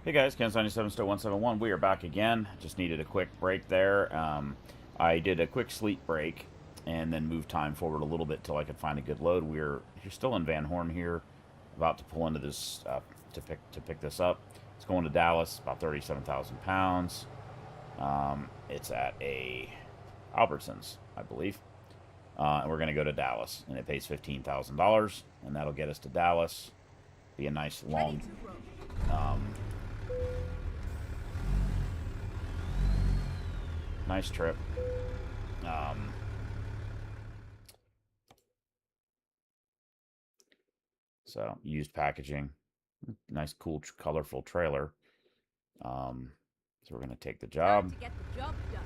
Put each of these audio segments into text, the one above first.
Hey guys, Ken97 Stow 171. We are back again. Just needed a quick break there. I did a quick sleep break and then moved time forward a little bit till I could find a good load. We're still in Van Horn here, about to pull into this to pick this up. It's going to Dallas, about 37,000 pounds. It's at a Albertsons, I believe, and we're going to go to Dallas, and it pays $15,000, and that'll get us to Dallas. Be a nice long. Nice trip. So, used packaging. Nice, cool, colorful trailer. So we're going to take the job. To get the job done.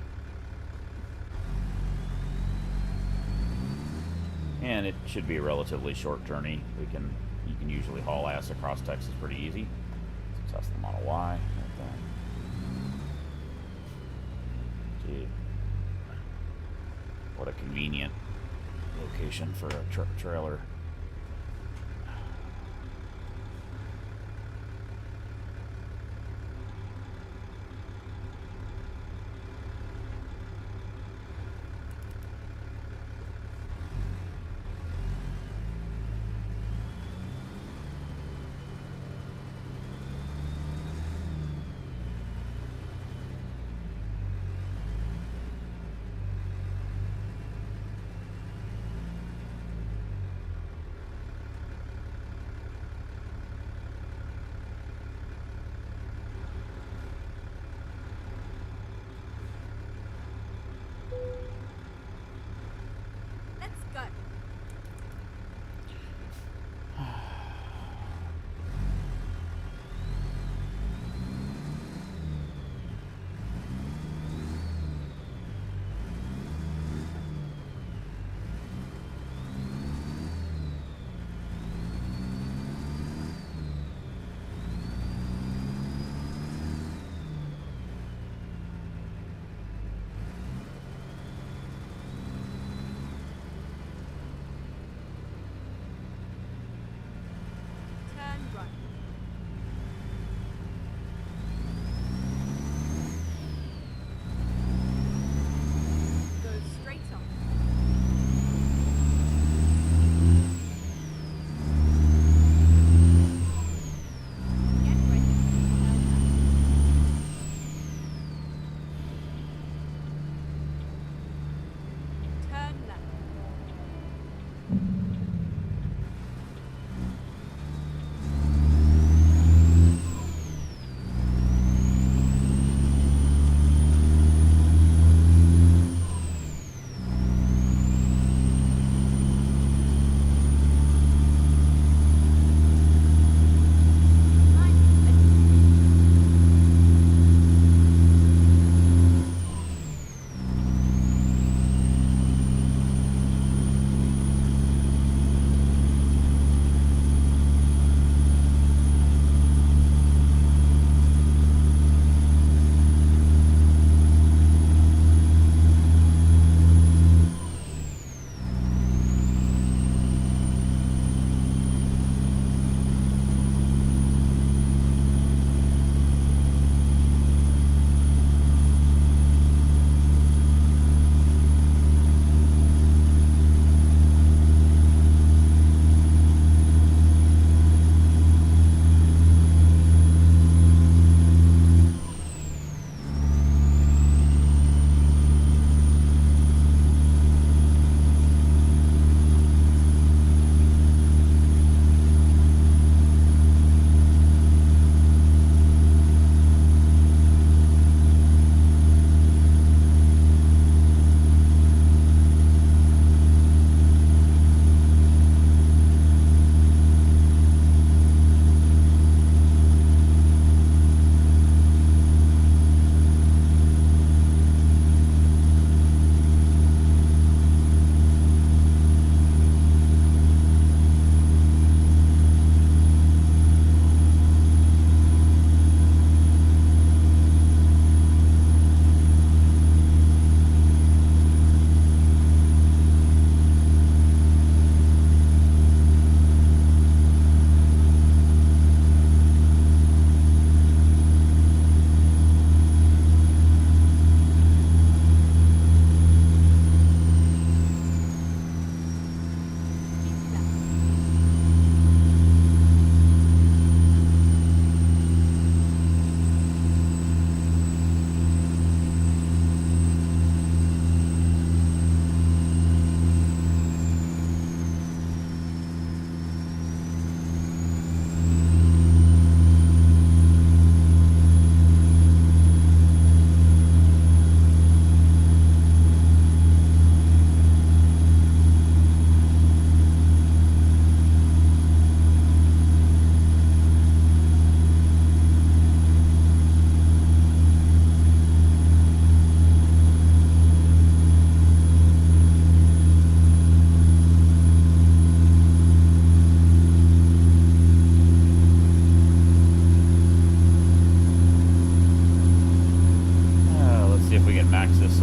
And it should be a relatively short journey. You can usually haul ass across Texas pretty easy. That's the Model Y right there. Gee. What a convenient location for a trailer.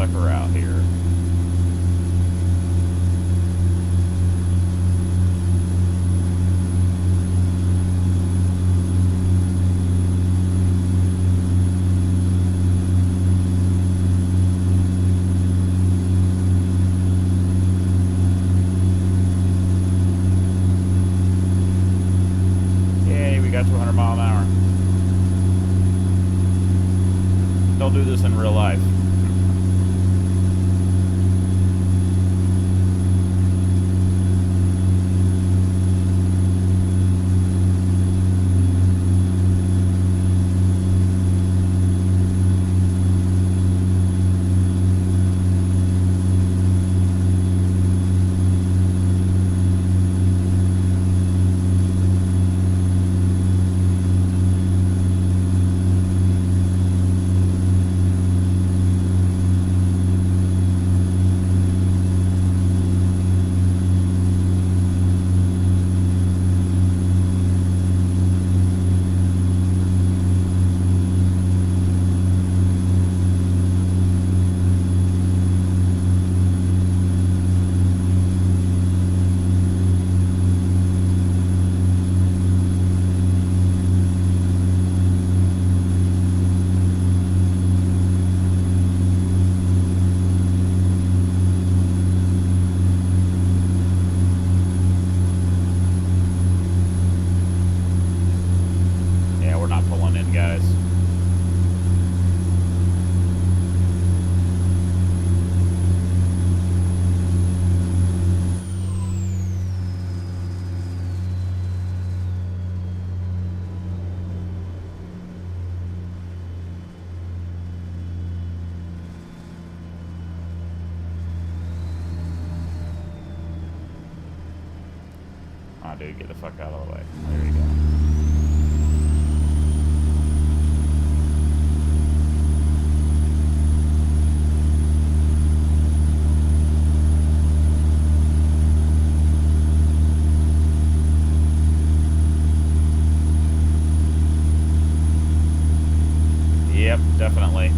sucker out here. Got to 100 mile an hour. Don't do this in real life. Guys. Oh, dude, get the fuck out of the way. There you go. Yep, definitely.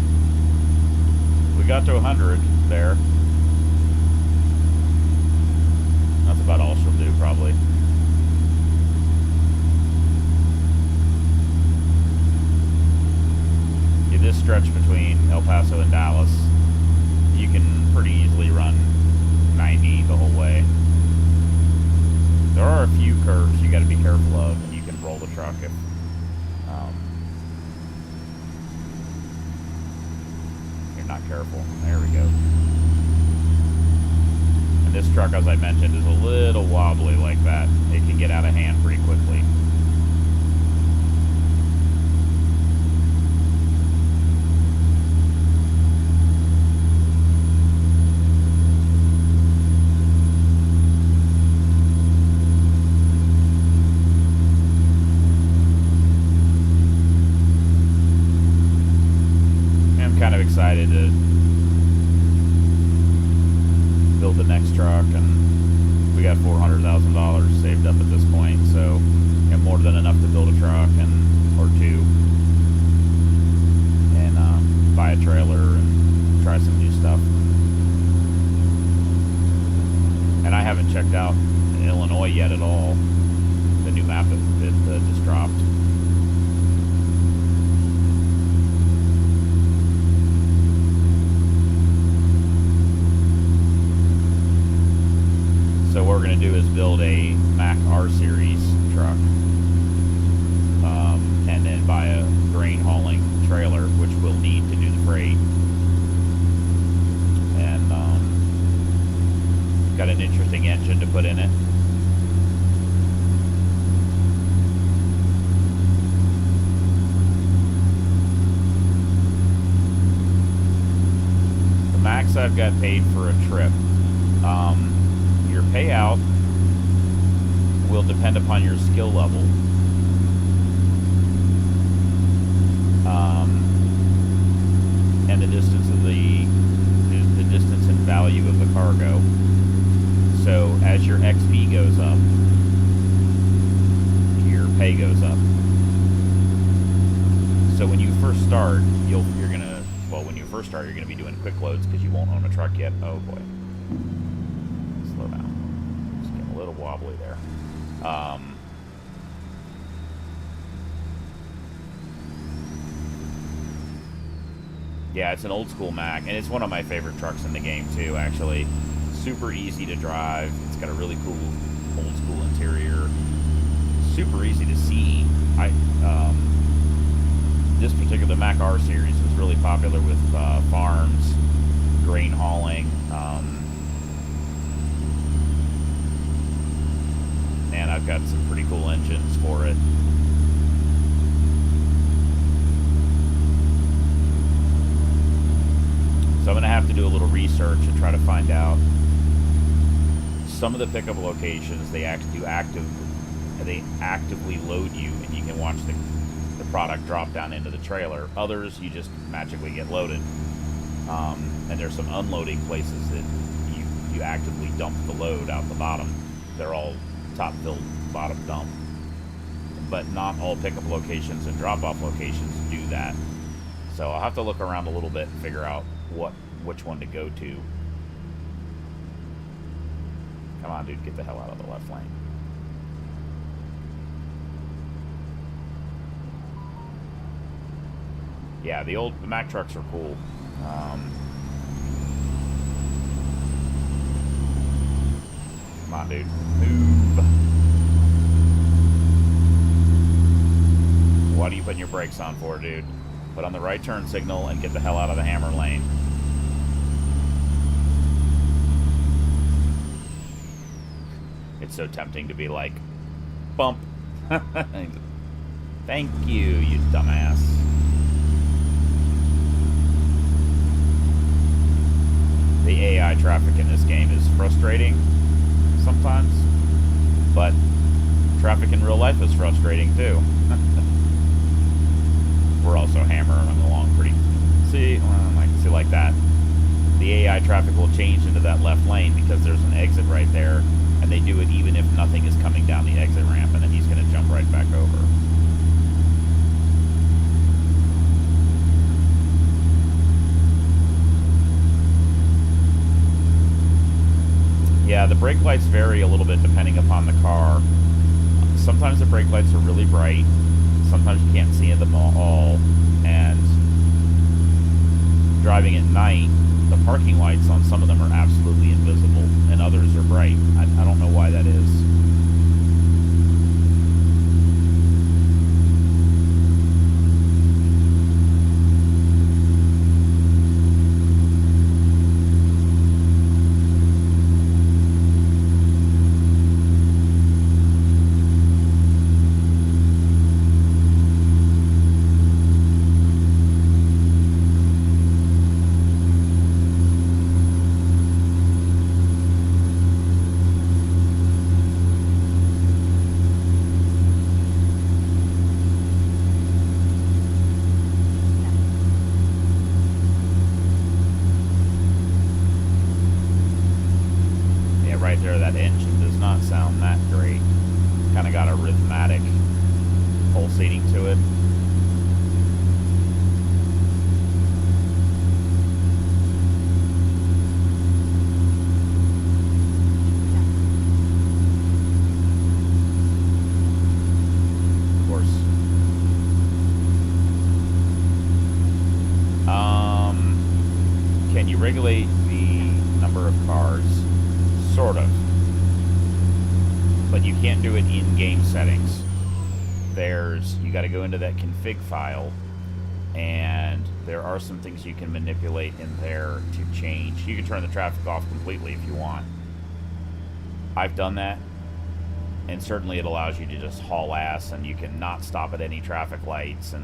We got to 100 there. That's about all she'll do, probably. In this stretch between El Paso and Dallas, you can pretty easily run 90 the whole way. There are a few curves you got to be careful of, and you can roll the truck if you're not careful. There we go. And this truck, as I mentioned, is a little wobbly like that. It can get out of hand pretty quickly. Kind of excited to build the next truck, and we got $400,000 saved up at this point, so more than enough to build a truck or two, and buy a trailer and try some new stuff. And I haven't checked out Illinois yet at all, the new map that just dropped. So what we're going to do is build a Mack R Series truck, and then buy a grain hauling trailer, which we'll need to do the freight. And got an interesting engine to put in it. The max I've got paid for a trip. Your payout will depend upon your skill level, and the distance of the distance and value of the cargo. So as your XP goes up, your pay goes up. So when you first start, when you first start, you're going to be doing quick loads because you won't own a truck yet. Oh boy. Slow down. Just getting a little wobbly there. Yeah, it's an old school Mac, and it's one of my favorite trucks in the game too, actually. Super easy to drive. It's got a really cool old school interior. Super easy to see. This particular Mac R series was really popular with farms, grain hauling, and I've got some pretty cool engines for it. So I'm going to have to do a little research and try to find out some of the pickup locations. They actively load you, and you can watch the product drop down into the trailer. Others, you just magically get loaded. And there's some unloading places that you actively dump the load out the bottom. They're all top filled, bottom dump. But not all pickup locations and drop-off locations do that. So I'll have to look around a little bit and figure out which one to go to. Come on, dude, get the hell out of the left lane. Yeah, the Mack trucks are cool. Come on, dude. Move. What are you putting your brakes on for, dude? Put on the right turn signal and get the hell out of the hammer lane. It's so tempting to be like, bump. Thank you, you dumbass. The AI traffic in this game is frustrating sometimes, but traffic in real life is frustrating too. We're also hammering along pretty... See, like that. The AI traffic will change into that left lane because there's an exit right there, and they do it even if nothing is coming down the exit ramp, and then he's going to jump right back over. Yeah, the brake lights vary a little bit depending upon the car. Sometimes the brake lights are really bright. Sometimes you can't see them all. And driving at night, the parking lights on some of them are absolutely invisible, and others are bright. I don't know why that is. That engine does not sound that great. Kind of got a rhythmic pulsating to it. Of course. Can you regulate the number of cars? Sort of. But you can't do it in game settings. You got to go into that config file, and there are some things you can manipulate in there to change. You can turn the traffic off completely if you want. I've done that, and certainly it allows you to just haul ass, and you can not stop at any traffic lights.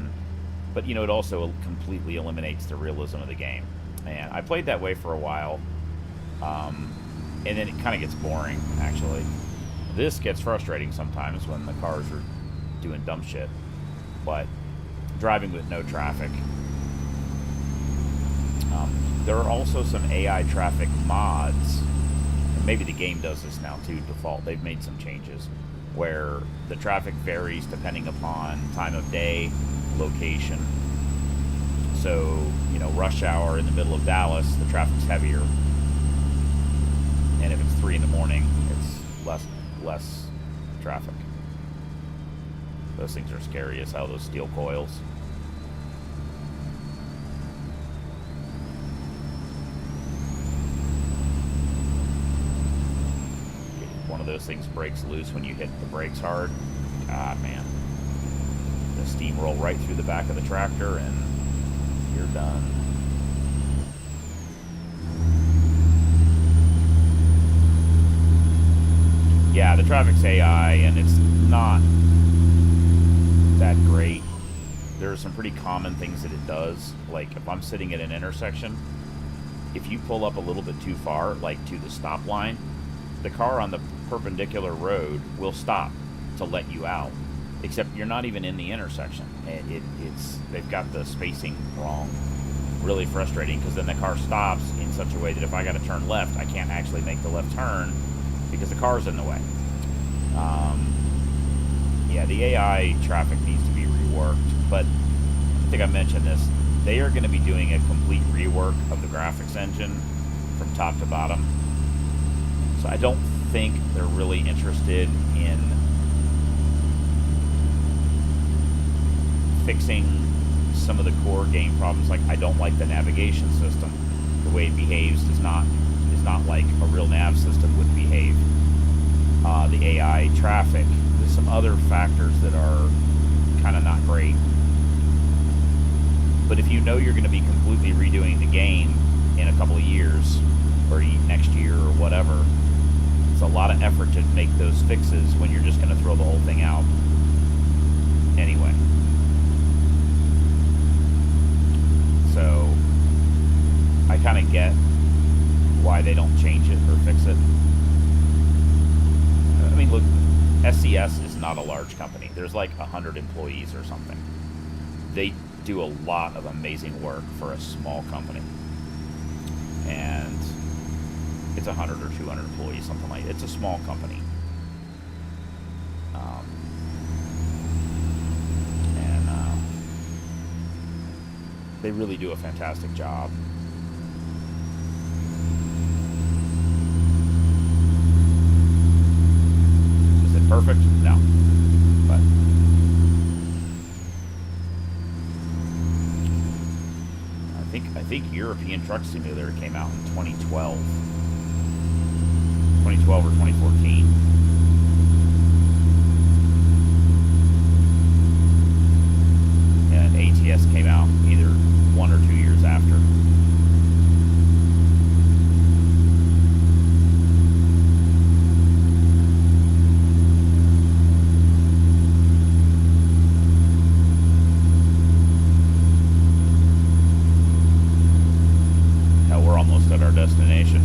But it also completely eliminates the realism of the game. And I played that way for a while. And then it kind of gets boring, actually. This gets frustrating sometimes when the cars are doing dumb shit. But driving with no traffic. There are also some AI traffic mods. And maybe the game does this now too, default. They've made some changes where the traffic varies depending upon time of day, location. So, you know, rush hour in the middle of Dallas, the traffic's heavier. And if it's 3 in the morning, it's less traffic. Those things are scary as hell, those steel coils. One of those things breaks loose when you hit the brakes hard. God, man. The steam roll right through the back of the tractor and you're done. Yeah, the traffic's AI and it's not that great. There are some pretty common things that it does. Like if I'm sitting at an intersection, if you pull up a little bit too far, like to the stop line, the car on the perpendicular road will stop to let you out. Except you're not even in the intersection. They've got the spacing wrong. Really frustrating because then the car stops in such a way that if I got to turn left, I can't actually make the left turn because the car's in the way. Yeah, the AI traffic needs to be reworked, but I think I mentioned this. They are going to be doing a complete rework of the graphics engine from top to bottom. So I don't think they're really interested in fixing some of the core game problems. Like I don't like the navigation system. The way it behaves is not like a real nav system would behave. The AI traffic. There's some other factors that are kind of not great. But if you know you're going to be completely redoing the game in a couple of years, or next year, or whatever, it's a lot of effort to make those fixes when you're just going to throw the whole thing out anyway. So I kind of get why they don't change it or fix it. I mean, look, SCS is not a large company. There's like 100 employees or something. They do a lot of amazing work for a small company. And it's 100 or 200 employees, something like that. It's a small company. They really do a fantastic job. Is it perfect? No. But I think European Truck Simulator came out in 2012. 2012 or 2014. And ATS came out either 1 or 2 years after. Hell, we're almost at our destination.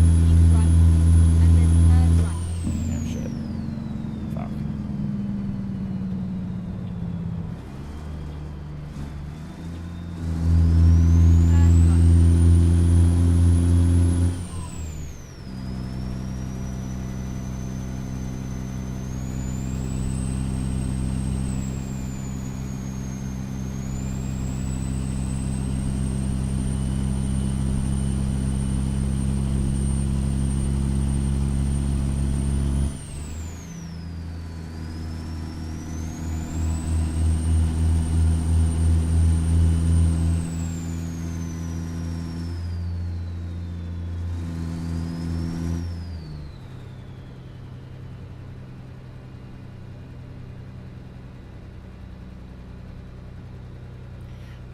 Damn shit. Fuck.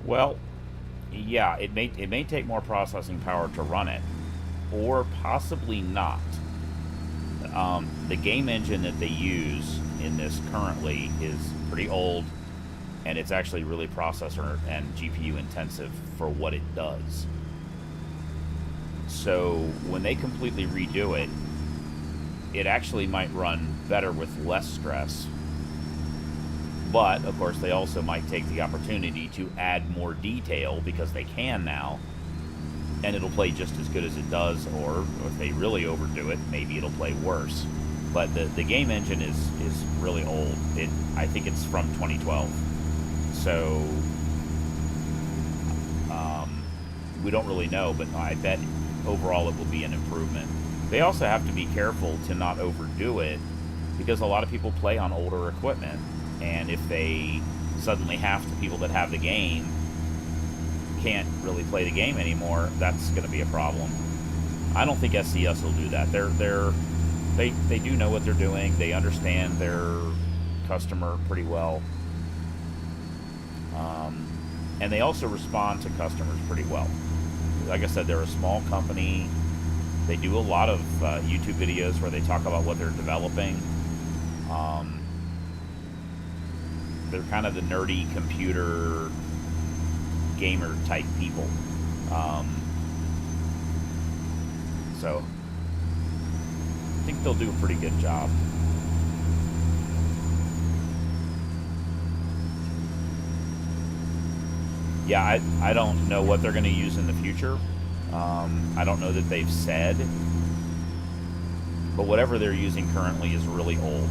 Well, yeah, it may take more processing power to run it, or possibly not. The game engine that they use in this currently is pretty old, and it's actually really processor and GPU intensive for what it does. So when they completely redo it, it actually might run better with less stress. But, of course, they also might take the opportunity to add more detail because they can now, and it'll play just as good as it does, or if they really overdo it, maybe it'll play worse. But the game engine is really old. I think it's from 2012. So, don't really know, but I bet overall it will be an improvement. They also have to be careful to not overdo it, because a lot of people play on older equipment, and if they suddenly half the people that have the game can't really play the game anymore, that's going to be a problem. I don't think SCS will do that. They do know what they're doing. They understand their customer pretty well. And they also respond to customers pretty well. Like I said, they're a small company. They do a lot of YouTube videos where they talk about what they're developing. They're kind of the nerdy computer gamer type people. So I think they'll do a pretty good job. Yeah, I don't know what they're going to use in the future. I don't know that they've said. But whatever they're using currently is really old.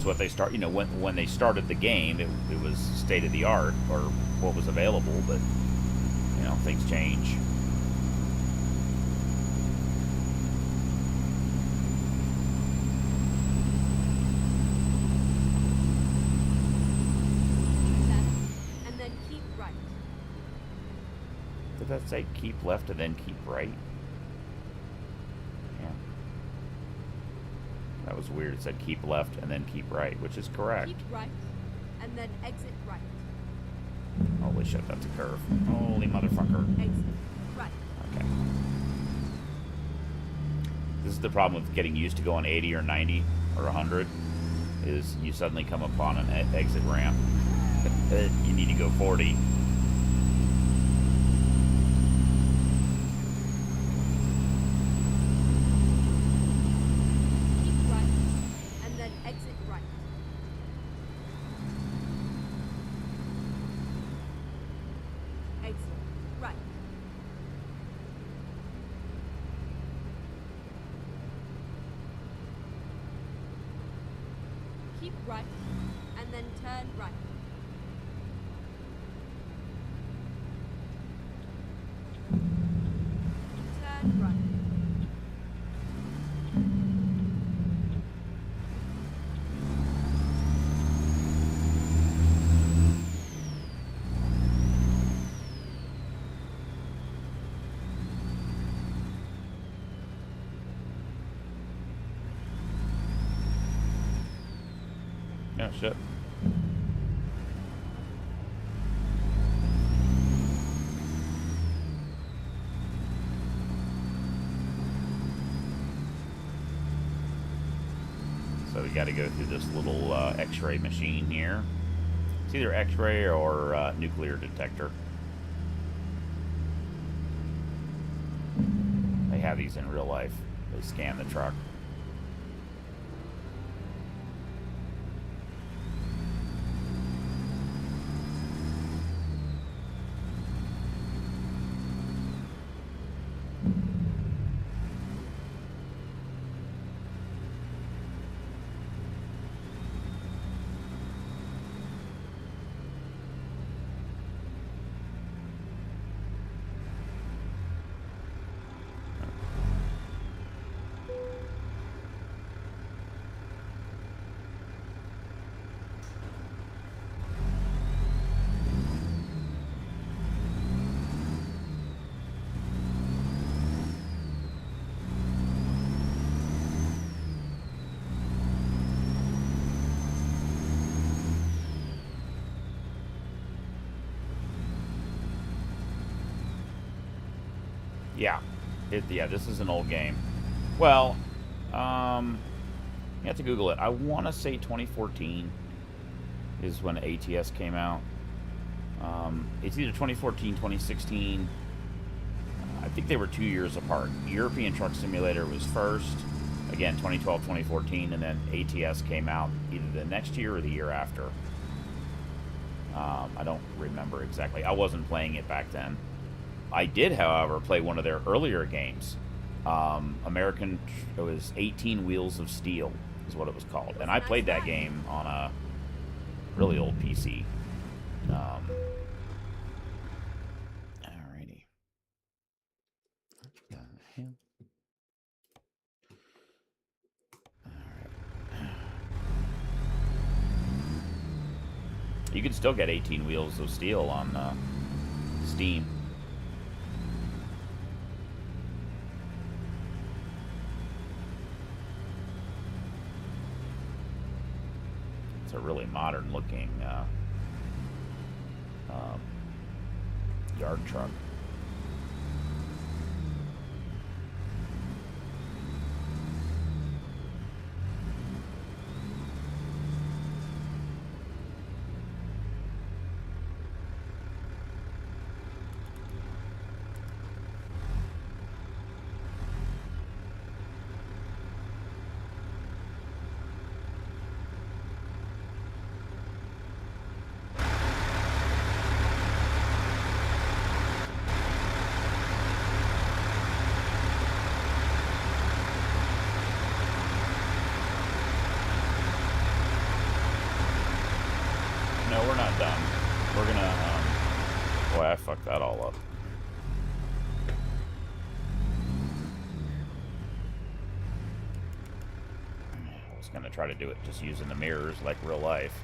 What they start, you know, when they started the game, it was state of the art, or what was available, but you know, things change. And then keep right. Did that say keep left and then keep right? That was weird. It said keep left and then keep right, which is correct. Keep right, and then exit right. Holy shit, that's a curve. Holy motherfucker. Exit right. Okay. This is the problem with getting used to going 80 or 90 or 100, is you suddenly come upon an exit ramp. You need to go 40. Keep right, and then turn right. Turn right. Oh, shit. So we got to go through this little X-ray machine here. It's either X-ray or nuclear detector. They have these in real life. They scan the truck. Yeah, this is an old game. Well, you have to Google it. I want to say 2014 is when ATS came out. It's either 2014, 2016. I think they were 2 years apart. European Truck Simulator was first, again, 2012, 2014, and then ATS came out either the next year or the year after. I don't remember exactly. I wasn't playing it back then. I did, however, play one of their earlier games. It was 18 Wheels of Steel, is what it was called. It was And a I nice played that ride. game on a really old PC. Alrighty. What the hell? You can still get 18 Wheels of Steel on Steam. It's a really modern looking um, yard truck. No, we're not done. We're gonna, boy, I fucked that all up. I was gonna try to do it just using the mirrors like real life.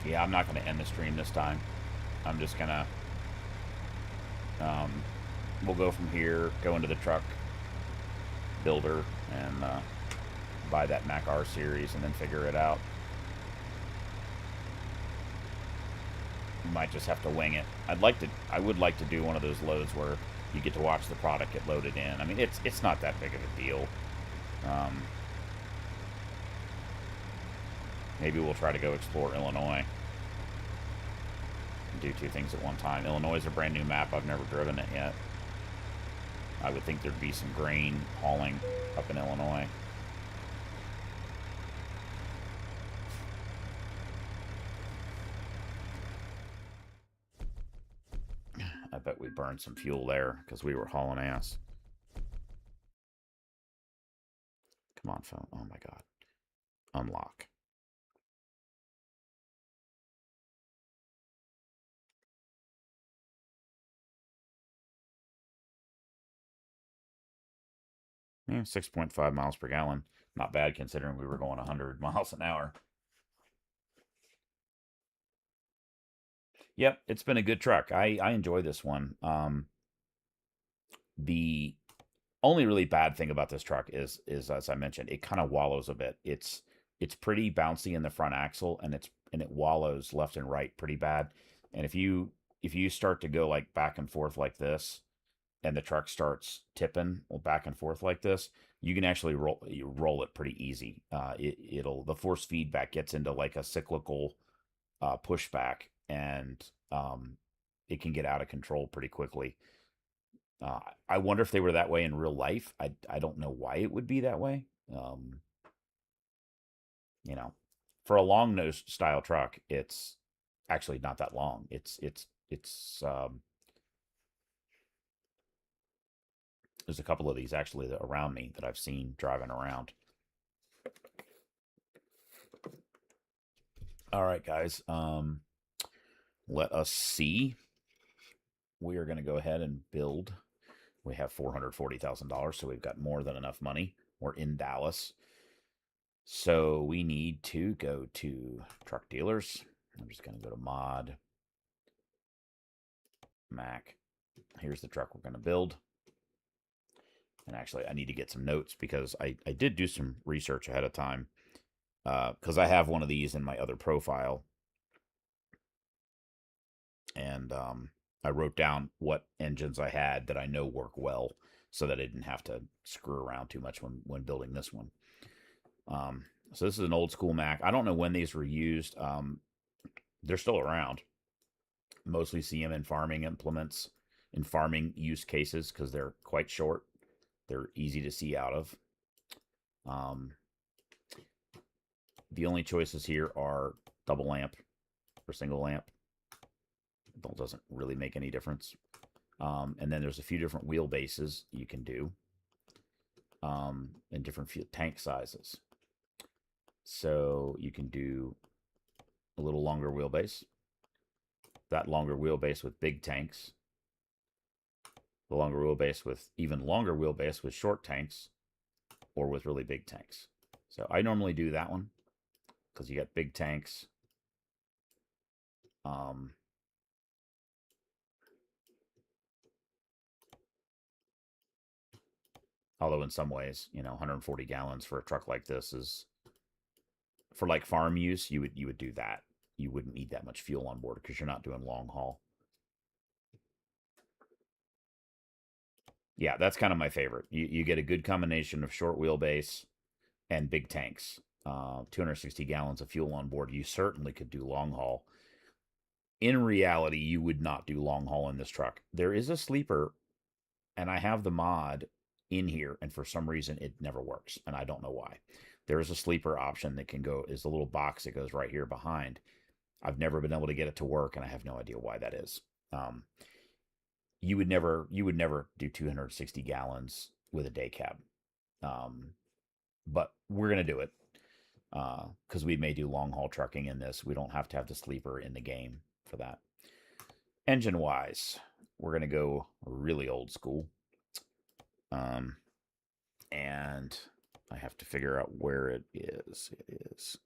Yeah, I'm not gonna end the stream this time. I'm just gonna, um, we'll go from here, go into the truck builder, and buy that Mac R series, and then figure it out. Might just have to wing it. I would like to do one of those loads where you get to watch the product get loaded in. I mean, it's not that big of a deal. Maybe we'll try to go explore Illinois. Do two things at one time. Illinois is a brand new map. I've never driven it yet. I would think there'd be some grain hauling up in Illinois. I bet we burned some fuel there because we were hauling ass. Come on, phone. Oh my god. Unlock. Yeah, 6.5 miles per gallon. Not bad considering we were going 100 miles an hour. Yep, it's been a good truck. I enjoy this one. The only really bad thing about this truck is as I mentioned, it kind of wallows a bit. It's pretty bouncy in the front axle, and it wallows left and right pretty bad. And if you start to go like back and forth like this, and the truck starts tipping back and forth like this, you can actually roll it pretty easy. It'll the force feedback gets into like a cyclical pushback, and it can get out of control pretty quickly. I wonder if they were that way in real life. I don't know why it would be that way. You know, for a long nose style truck, it's actually not that long. It's there's a couple of these actually around me that I've seen driving around. All right, guys. Let us see. We are going to go ahead and build. We have $440,000, so we've got more than enough money. We're in Dallas. So we need to go to truck dealers. I'm just going to go to mod, Mac. Here's the truck we're going to build. And actually, I need to get some notes because I did do some research ahead of time because I have one of these in my other profile. And I wrote down what engines I had that I know work well. so that I didn't have to screw around too much when building this one. So this is an old school Mac. I don't know when these were used. They're still around. Mostly see them in farming implements, in farming use cases, because they're quite short. They're easy to see out of. The only choices here are double lamp or single lamp. It doesn't really make any difference. And then there's a few different wheelbases you can do, and different tank sizes. So you can do a little longer wheelbase, that longer wheelbase with big tanks, the longer wheelbase with even longer wheelbase with short tanks, or with really big tanks. So I normally do that one because you got big tanks. Although in some ways, 140 gallons for a truck like this is, for like farm use, you would do that. You wouldn't need that much fuel on board because you're not doing long haul. Yeah, that's kind of my favorite. You get a good combination of short wheelbase and big tanks. 260 gallons of fuel on board. You certainly could do long haul. In reality, you would not do long haul in this truck. There is a sleeper, and I have the mod in here, and for some reason it never works, and I don't know why. There is a sleeper option that can go, is the little box that goes right here behind. I've never been able to get it to work, and I have no idea why that is. You would never do 260 gallons with a day cab. But we're going to do it because we may do long haul trucking in this. We don't have to have the sleeper in the game for that. Engine wise, we're going to go really old school. And I have to figure out where it is. It is.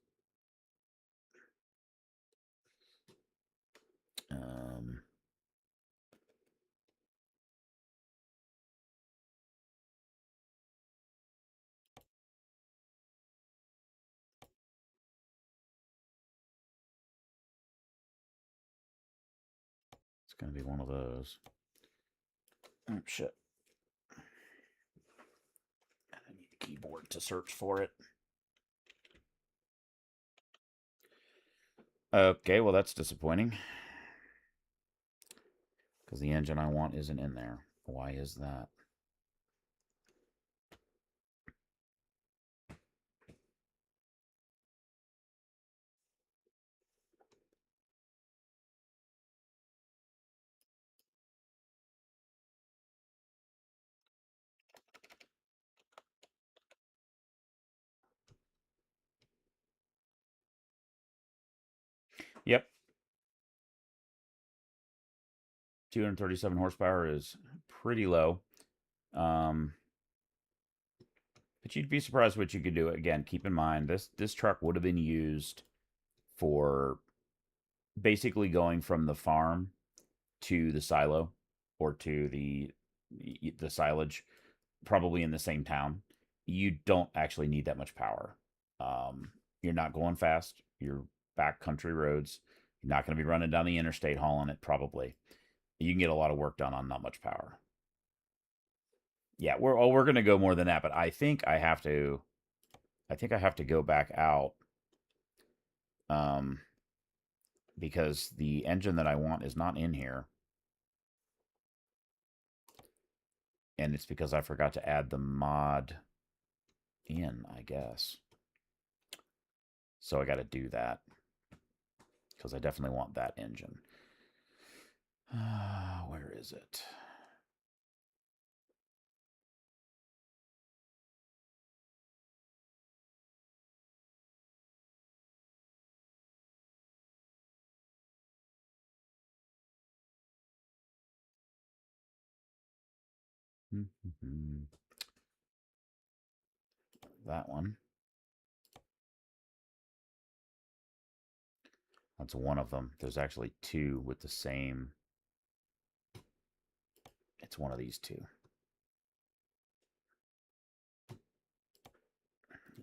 It's going to be one of those. Oh, shit. I need a keyboard to search for it. Okay, well, that's disappointing. Because the engine I want isn't in there. Why is that? Yep. 237 horsepower is pretty low. But you'd be surprised what you could do. Again, keep in mind, this truck would have been used for basically going from the farm to the silo or to the silage, probably in the same town. You don't actually need that much power. You're not going fast. You're back country roads. You're not going to be running down the interstate hauling it, probably. You can get a lot of work done on not much power. Yeah, we're going to go more than that, but I think I have to go back out because the engine that I want is not in here. And it's because I forgot to add the mod in, I guess. So I got to do that because I definitely want that engine. Where is it? That one. That's one of them. There's actually two with the same. It's one of these two.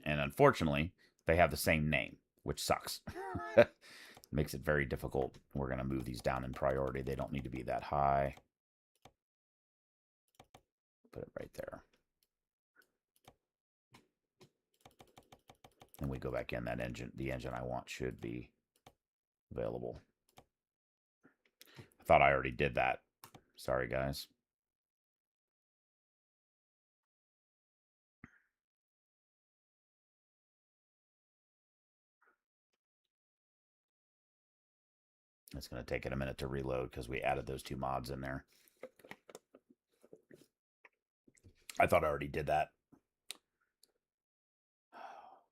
And unfortunately, they have the same name, which sucks. Makes it very difficult. We're going to move these down in priority. They don't need to be that high. Put it right there. And we go back in that engine. The engine I want should be available. I thought I already did that. Sorry, guys. It's going to take it a minute to reload because we added those 2 mods in there. I thought I already did that.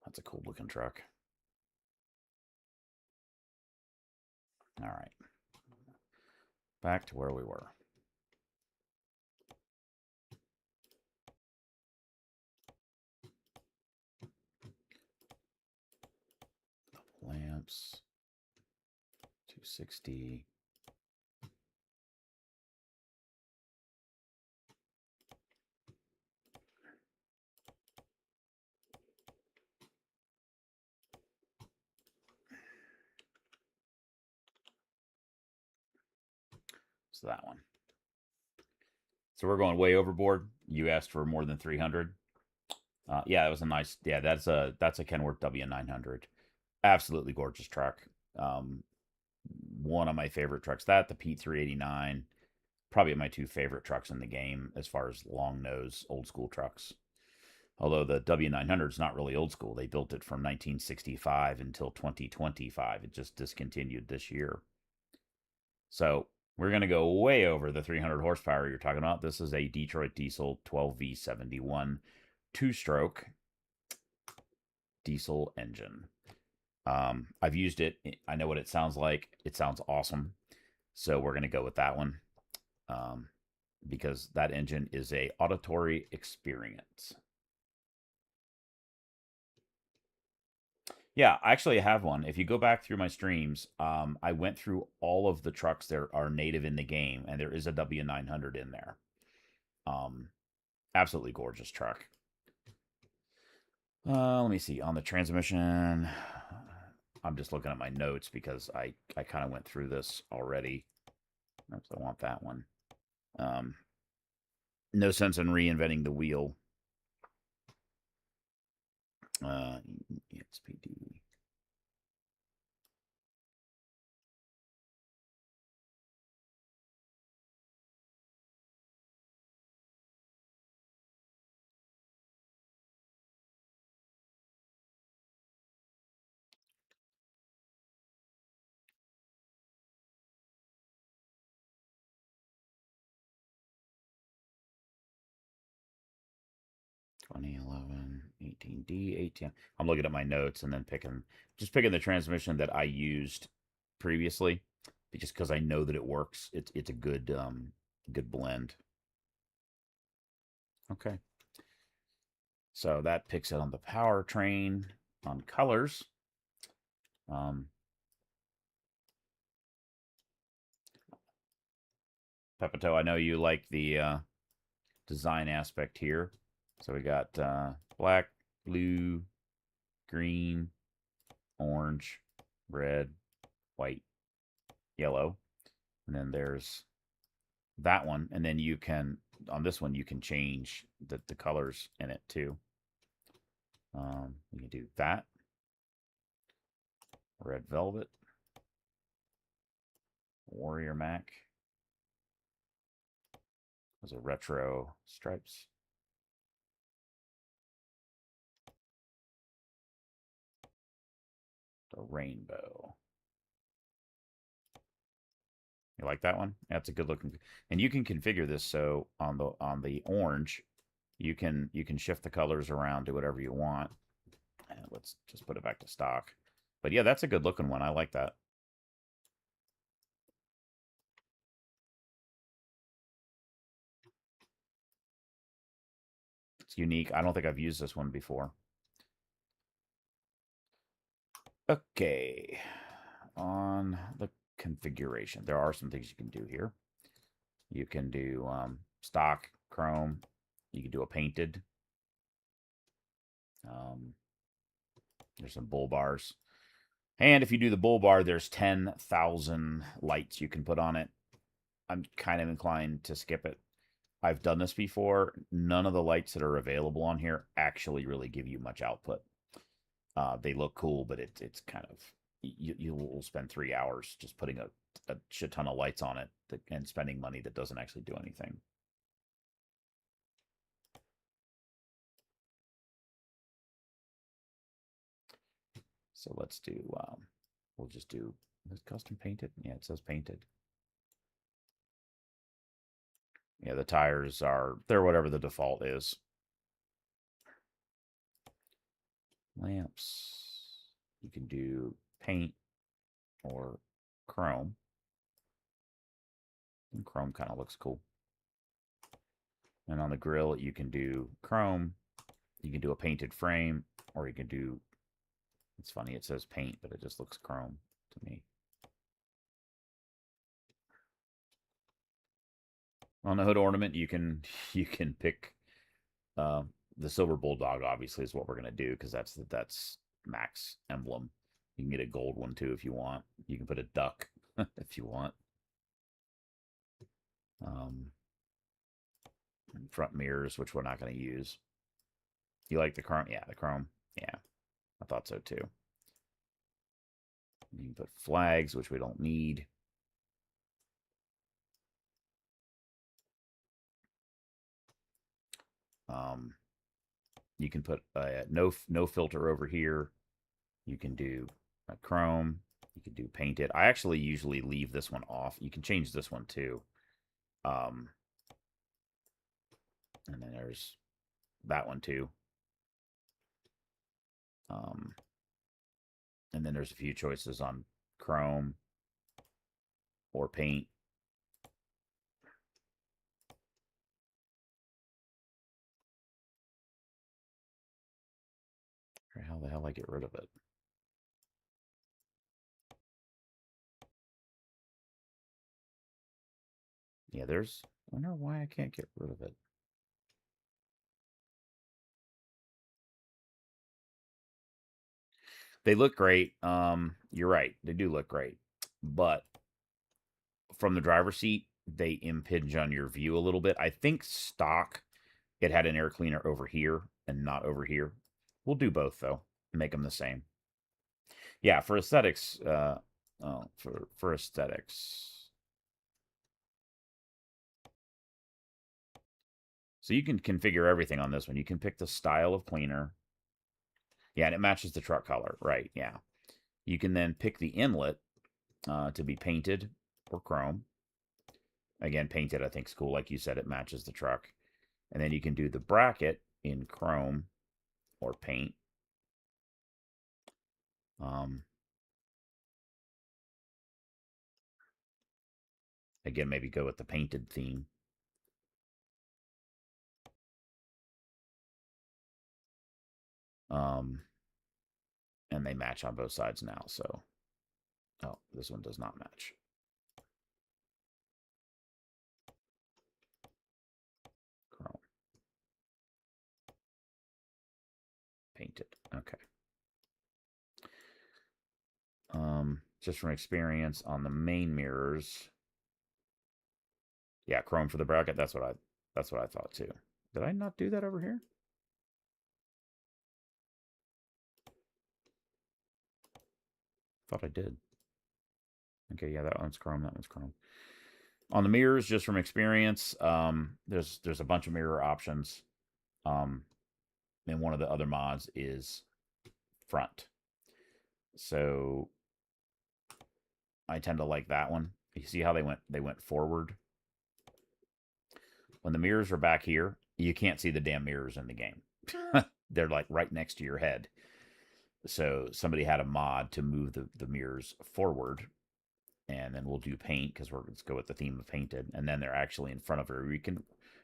That's a cool looking truck. All right. Back to where we were. Lamps. 260. So that one. So we're going way overboard. You asked for more than 300. Yeah, that was a nice. Yeah, that's a Kenworth W900. Absolutely gorgeous truck. One of my favorite trucks. That the P389. Probably my 2 favorite trucks in the game as far as long nose old school trucks. Although the W900 is not really old school. They built it from 1965 until 2025. It just discontinued this year. So we're going to go way over the 300 horsepower you're talking about. This is a Detroit Diesel 12V71 2-stroke diesel engine. I've used it. I know what it sounds like. It sounds awesome. So we're going to go with that one because that engine is a auditory experience. Yeah, actually I have one. If you go back through my streams, I went through all of the trucks that are native in the game, and there is a W900 in there. Absolutely gorgeous truck. Let me see. On the transmission, I'm just looking at my notes because I kind of went through this already. Oops, I want that one. No sense in reinventing the wheel. EXPD. (2011) 18D 18. I'm looking at my notes and then picking the transmission that I used previously, just because I know that it works. It's a good good blend. Okay. So that picks it on the powertrain. On colors. Pepito, I know you like the design aspect here. So we got black, blue, green, orange, red, white, yellow. And then there's that one. And then you can, on this one, you can change the colors in it too. You can do that. Red Velvet. Warrior Mac. Those are retro stripes. The rainbow. You like that one? That's a good looking. And you can configure this so on the orange, you can shift the colors around to whatever you want. And let's just put it back to stock. But yeah, that's a good looking one. I like that. It's unique. I don't think I've used this one before. Okay. On the configuration, there are some things you can do here. You can do stock, chrome. You can do a painted. There's some bull bars. And if you do the bull bar, there's 10,000 lights you can put on it. I'm kind of inclined to skip it. I've done this before. None of the lights that are available on here actually really give you much output. They look cool, but it's kind of you will spend 3 hours just putting a shit ton of lights on it and spending money that doesn't actually do anything. So let's do. We'll just do. Is custom painted? Yeah, it says painted. Yeah, the tires they're whatever the default is. Lamps. You can do paint or chrome. And chrome kind of looks cool. And on the grill, you can do chrome. You can do a painted frame, or you can do. It's funny, it says paint, but it just looks chrome to me. On the hood ornament, you can pick the silver bulldog. Obviously, is what we're gonna do because that's max emblem. You can get a gold one too if you want. You can put a duck if you want. Front mirrors, which we're not going to use. You like the chrome? Yeah, the chrome. Yeah, I thought so too. You can put flags, which we don't need. You can put no filter over here. You can do a chrome. You can do painted. I actually usually leave this one off. You can change this one too. And then there's that one too. And then there's a few choices on chrome or paint. How the hell I get rid of it? Yeah, I wonder why I can't get rid of it. They look great. You're right. They do look great. But from the driver's seat, they impinge on your view a little bit. I think stock, it had an air cleaner over here and not over here. We'll do both, though. Make them the same. Yeah, for aesthetics, for aesthetics. So you can configure everything on this one. You can pick the style of cleaner. Yeah, and it matches the truck color. Right, yeah. You can then pick the inlet to be painted or chrome. Again, painted I think is cool. Like you said, it matches the truck. And then you can do the bracket in chrome or paint. Again, maybe go with the painted theme. And they match on both sides now. So, oh, this one does not match. Chrome. Painted. Okay. Just from experience on the main mirrors. Yeah, chrome for the bracket. That's what I thought too. Did I not do that over here? Thought I did. Okay, yeah, that one's chrome. That one's chrome. On the mirrors, just from experience, there's a bunch of mirror options. And one of the other mods is front. So I tend to like that one. You see how they went forward? When the mirrors are back here, you can't see the damn mirrors in the game. They're like right next to your head. So somebody had a mod to move the mirrors forward, and then we'll do paint because let's go with the theme of painted, and then they're actually in front of her.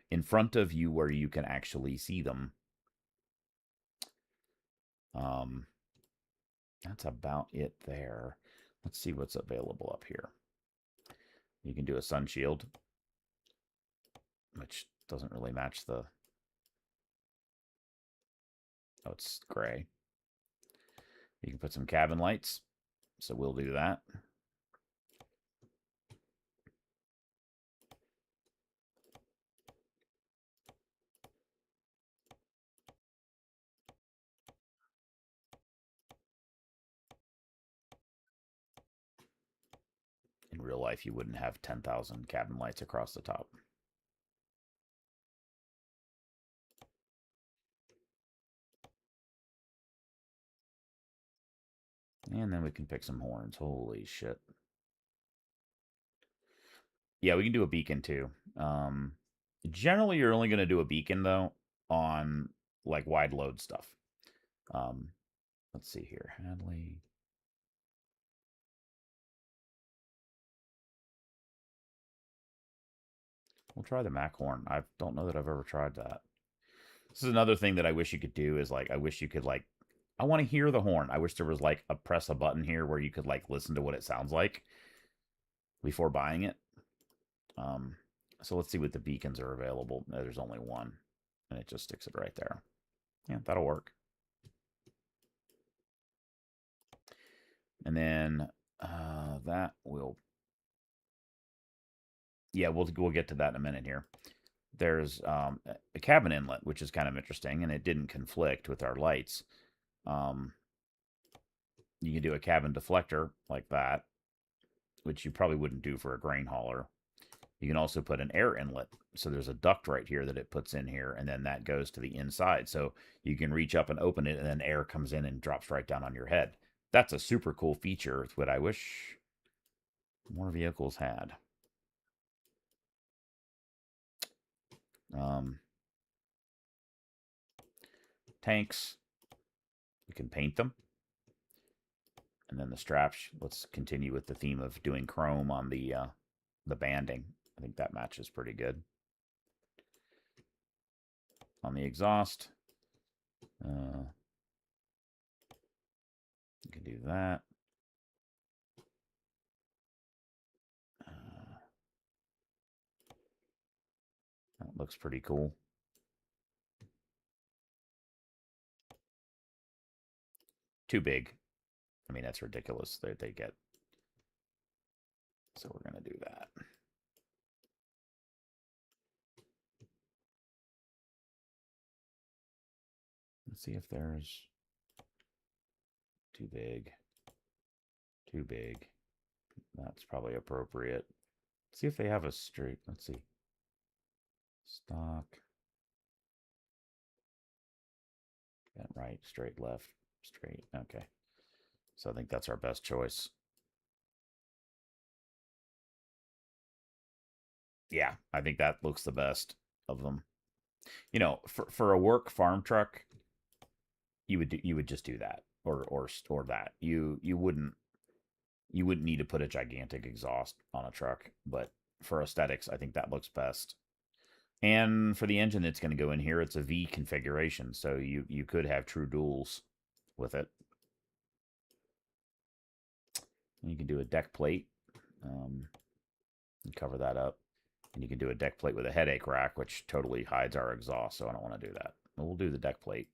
In front of you where you can actually see them. That's about it there. Let's see what's available up here. You can do a sun shield, which doesn't really match the. Oh, it's gray. You can put some cabin lights, so we'll do that. real life, you wouldn't have 10,000 cabin lights across the top. And then we can pick some horns. Holy shit. Yeah, we can do a beacon too. Generally, you're only going to do a beacon, though, on like wide load stuff. Let's see here. Hadley. We'll try the Mac horn. I don't know that I've ever tried that. This is another thing that I wish you could do is like, I wish you could like, I want to hear the horn. I wish there was like a press a button here where you could like listen to what it sounds like before buying it. So let's see what the beacons are available. There's only one, and it just sticks it right there. Yeah, that'll work. And then that will, yeah, we'll get to that in a minute here. There's a cabin inlet, which is kind of interesting, and it didn't conflict with our lights. You can do a cabin deflector like that, which you probably wouldn't do for a grain hauler. You can also put an air inlet. So there's a duct right here that it puts in here, and then that goes to the inside. So you can reach up and open it, and then air comes in and drops right down on your head. That's a super cool feature. It's what I wish more vehicles had. Tanks, you can paint them. And then the straps, let's continue with the theme of doing chrome on the banding. I think that matches pretty good. On the exhaust, you can do that. That looks pretty cool. Too big. I mean, that's ridiculous that they get. So we're going to do that. Let's see if there's too big. Too big. That's probably appropriate. Let's see if they have a straight. Let's see. Stock. Right, straight, left, straight. Okay. So I think that's our best choice. Yeah, I think that looks the best of them. You know, for a work farm truck, you would just do that or that. You wouldn't need to put a gigantic exhaust on a truck, but for aesthetics, I think that looks best. And for the engine that's going to go in here, it's a V configuration, so you could have true duals with it. And you can do a deck plate and cover that up. And you can do a deck plate with a headache rack, which totally hides our exhaust, so I don't want to do that. But we'll do the deck plate.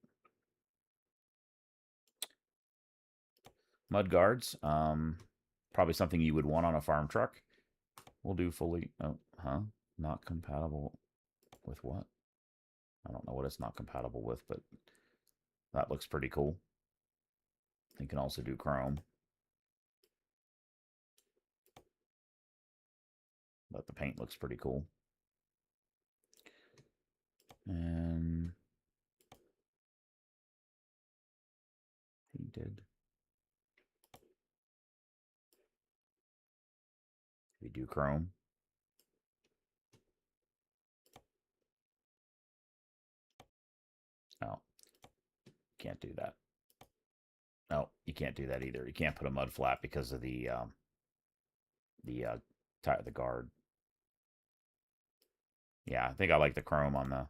Mud guards, probably something you would want on a farm truck. We'll do fully, not compatible with what? I don't know what it's not compatible with, but that looks pretty cool. You can also do chrome. But the paint looks pretty cool. And he did. We do chrome. Oh, can't do that. No, you can't do that either. You can't put a mud flap because of the guard. Yeah, I think I like the chrome on the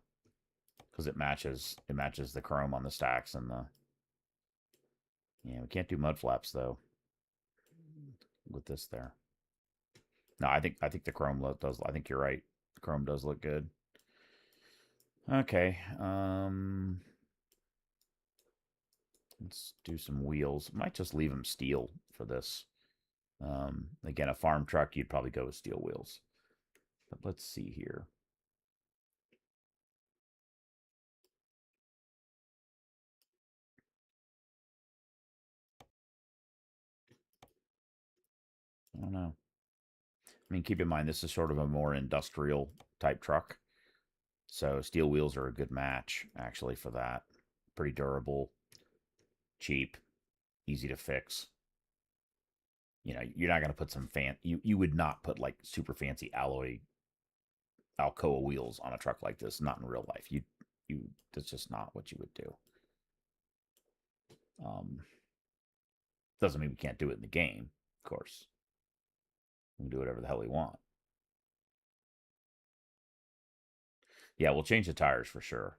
because it matches the chrome on the stacks and the. Yeah, we can't do mud flaps though with this there. No, I think the chrome look does. I think you're right. The chrome does look good. Okay. Let's do some wheels. Might just leave them steel for this. Again, a farm truck, you'd probably go with steel wheels. But let's see here. I don't know. I mean, keep in mind, this is sort of a more industrial type truck. So steel wheels are a good match, actually, for that. Pretty durable, cheap, easy to fix. You know, you're not going to put some you would not put like super fancy alloy Alcoa wheels on a truck like this, not in real life. That's just not what you would do. Um, doesn't mean we can't do it in the game, of course. We can do whatever the hell we want. Yeah, we'll change the tires for sure.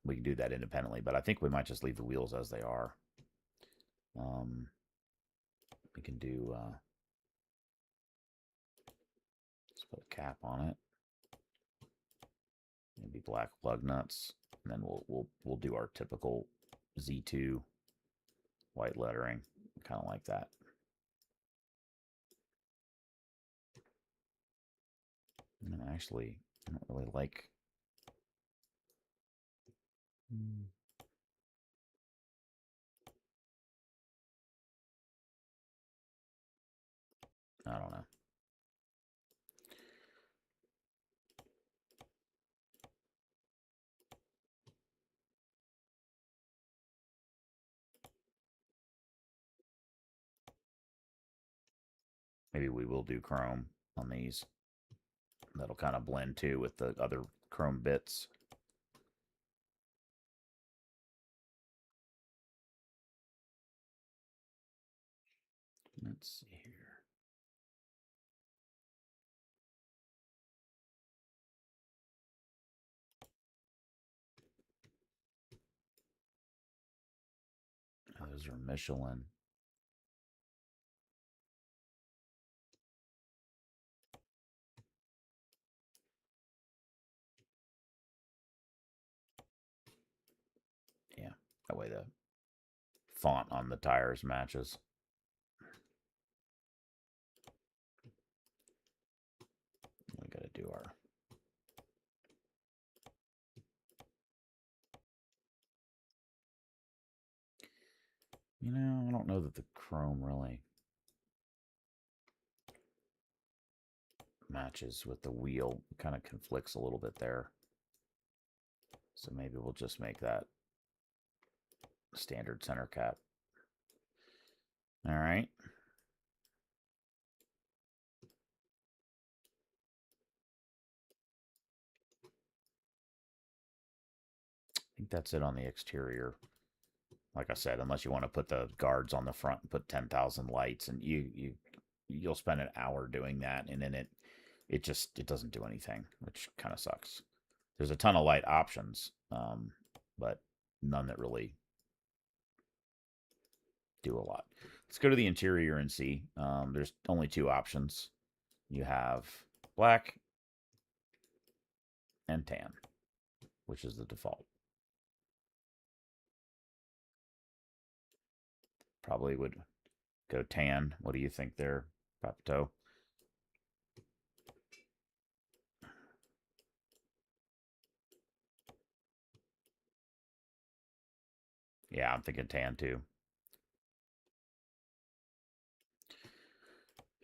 We can do that independently, but I think we might just leave the wheels as they are. We can do let's put a cap on it. Maybe black lug nuts, and then we'll do our typical Z2 white lettering, kind of like that. And actually, I don't really like. I don't know. Maybe we will do chrome on these. That'll kind of blend too with the other chrome bits. Let's see here. Oh, those are Michelin. Yeah, that way the font on the tires matches. We got to do our. You know, I don't know that the chrome really matches with the wheel. It kind of conflicts a little bit there. So maybe we'll just make that standard center cap. All right. I think that's it on the exterior. Like I said, unless you want to put the guards on the front and put 10,000 lights, and you'll spend an hour doing that, and then it doesn't do anything, which kind of sucks. There's a ton of light options, but none that really do a lot. Let's go to the interior and see. There's only two options. You have black and tan, which is the default. Probably would go tan. What do you think there, Papato? Yeah, I'm thinking tan too.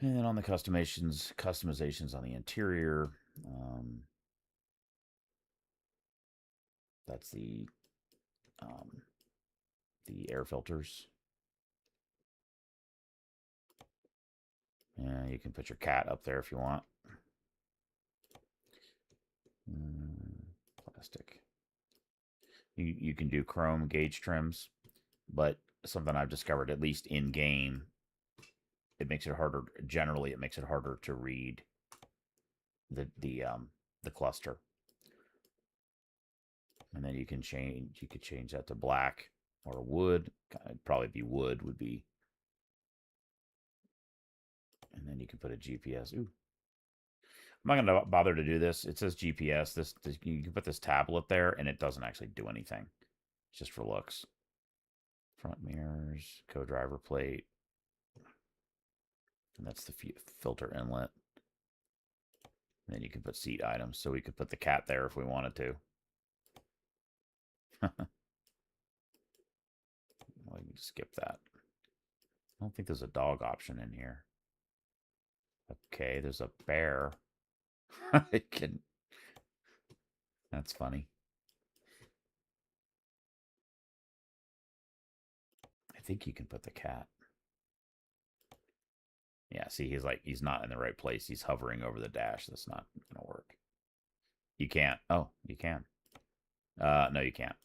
And then on the customizations on the interior, that's the air filters. Yeah, you can put your cat up there if you want. Plastic. You can do chrome gauge trims, but something I've discovered, at least in game, it makes it harder. Generally, it makes it harder to read the cluster. And then you could change that to black or wood. It'd probably be wood would be. And then you can put a GPS. Ooh. I'm not going to bother to do this. It says GPS. This you can put this tablet there, and it doesn't actually do anything. It's just for looks. Front mirrors, co-driver plate, and that's the filter inlet. And then you can put seat items, so we could put the cat there if we wanted to. Well, you can skip that. I don't think there's a dog option in here. Okay, there's a bear. It can. That's funny. I think you can put the cat. Yeah, see, he's not in the right place. He's hovering over the dash. That's not gonna work. You can't. Oh, you can. No, you can't.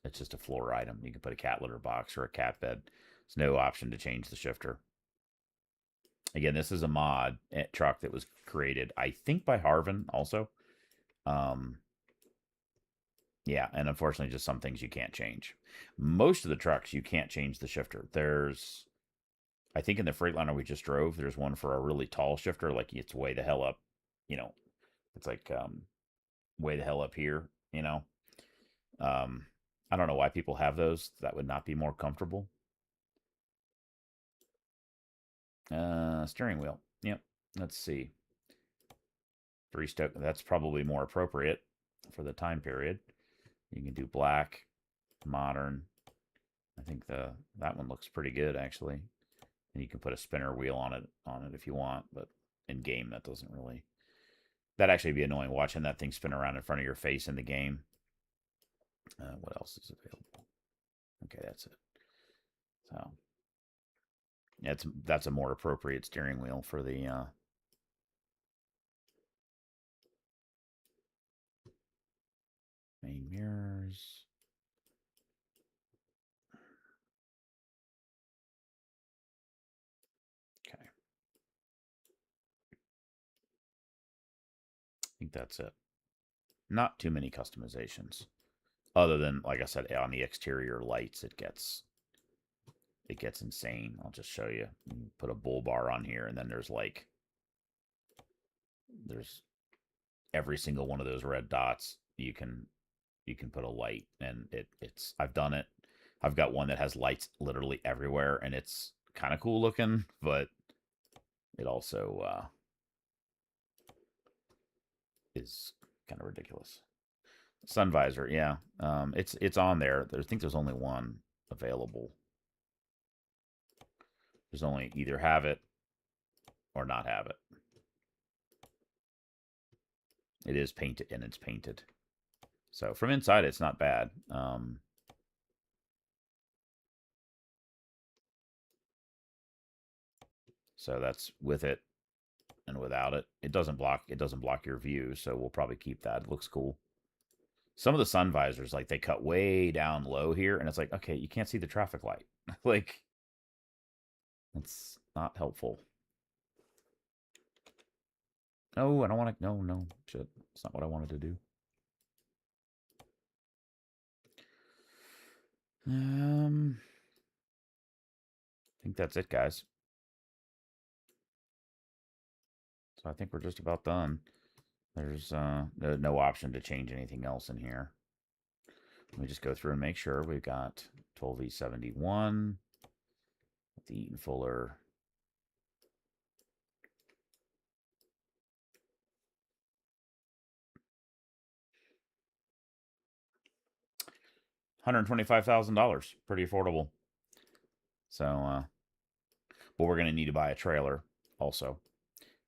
It's just a floor item. You can put a cat litter box or a cat bed. There's no option to change the shifter. Again, this is a mod truck that was created, I think, by Harvin also. Um, yeah, and unfortunately, just some things you can't change. Most of the trucks you can't change the shifter. There's, I think, in the Freightliner we just drove, there's one for a really tall shifter, like it's way the hell up. You know, it's like way the hell up here. Um, I don't know why people have those. That would not be more comfortable. Steering wheel. Yep. Let's see. 3-stroke. That's probably more appropriate for the time period. You can do black, modern. I think that one looks pretty good actually. And you can put a spinner wheel on it if you want, but in game that doesn't really. That'd actually be annoying watching that thing spin around in front of your face in the game. What else is available? Okay, that's it. So that's a more appropriate steering wheel for the main mirrors. Okay. I think that's it. Not too many customizations. Other than, like I said, on the exterior lights, it gets insane. I'll just show you. You put a bull bar on here, and then there's every single one of those red dots. You can put a light, and it's I've done it. I've got one that has lights literally everywhere, and it's kind of cool looking, but it also is kind of ridiculous. Sun visor, yeah. It's on there. I think there's only one available. There's only either have it or not have it. It is painted, and it's painted. So from inside, it's not bad. So that's with it and without it. It doesn't block your view, so we'll probably keep that. It looks cool. Some of the sun visors, like they cut way down low here, and it's like, okay, you can't see the traffic light. Like, it's not helpful. No, I don't want to. No, no, shit. It's not what I wanted to do. I think that's it, guys. So I think we're just about done. There's no option to change anything else in here. Let me just go through and make sure we've got 12V71, the Eaton Fuller. $125,000, pretty affordable. So, but we're going to need to buy a trailer also,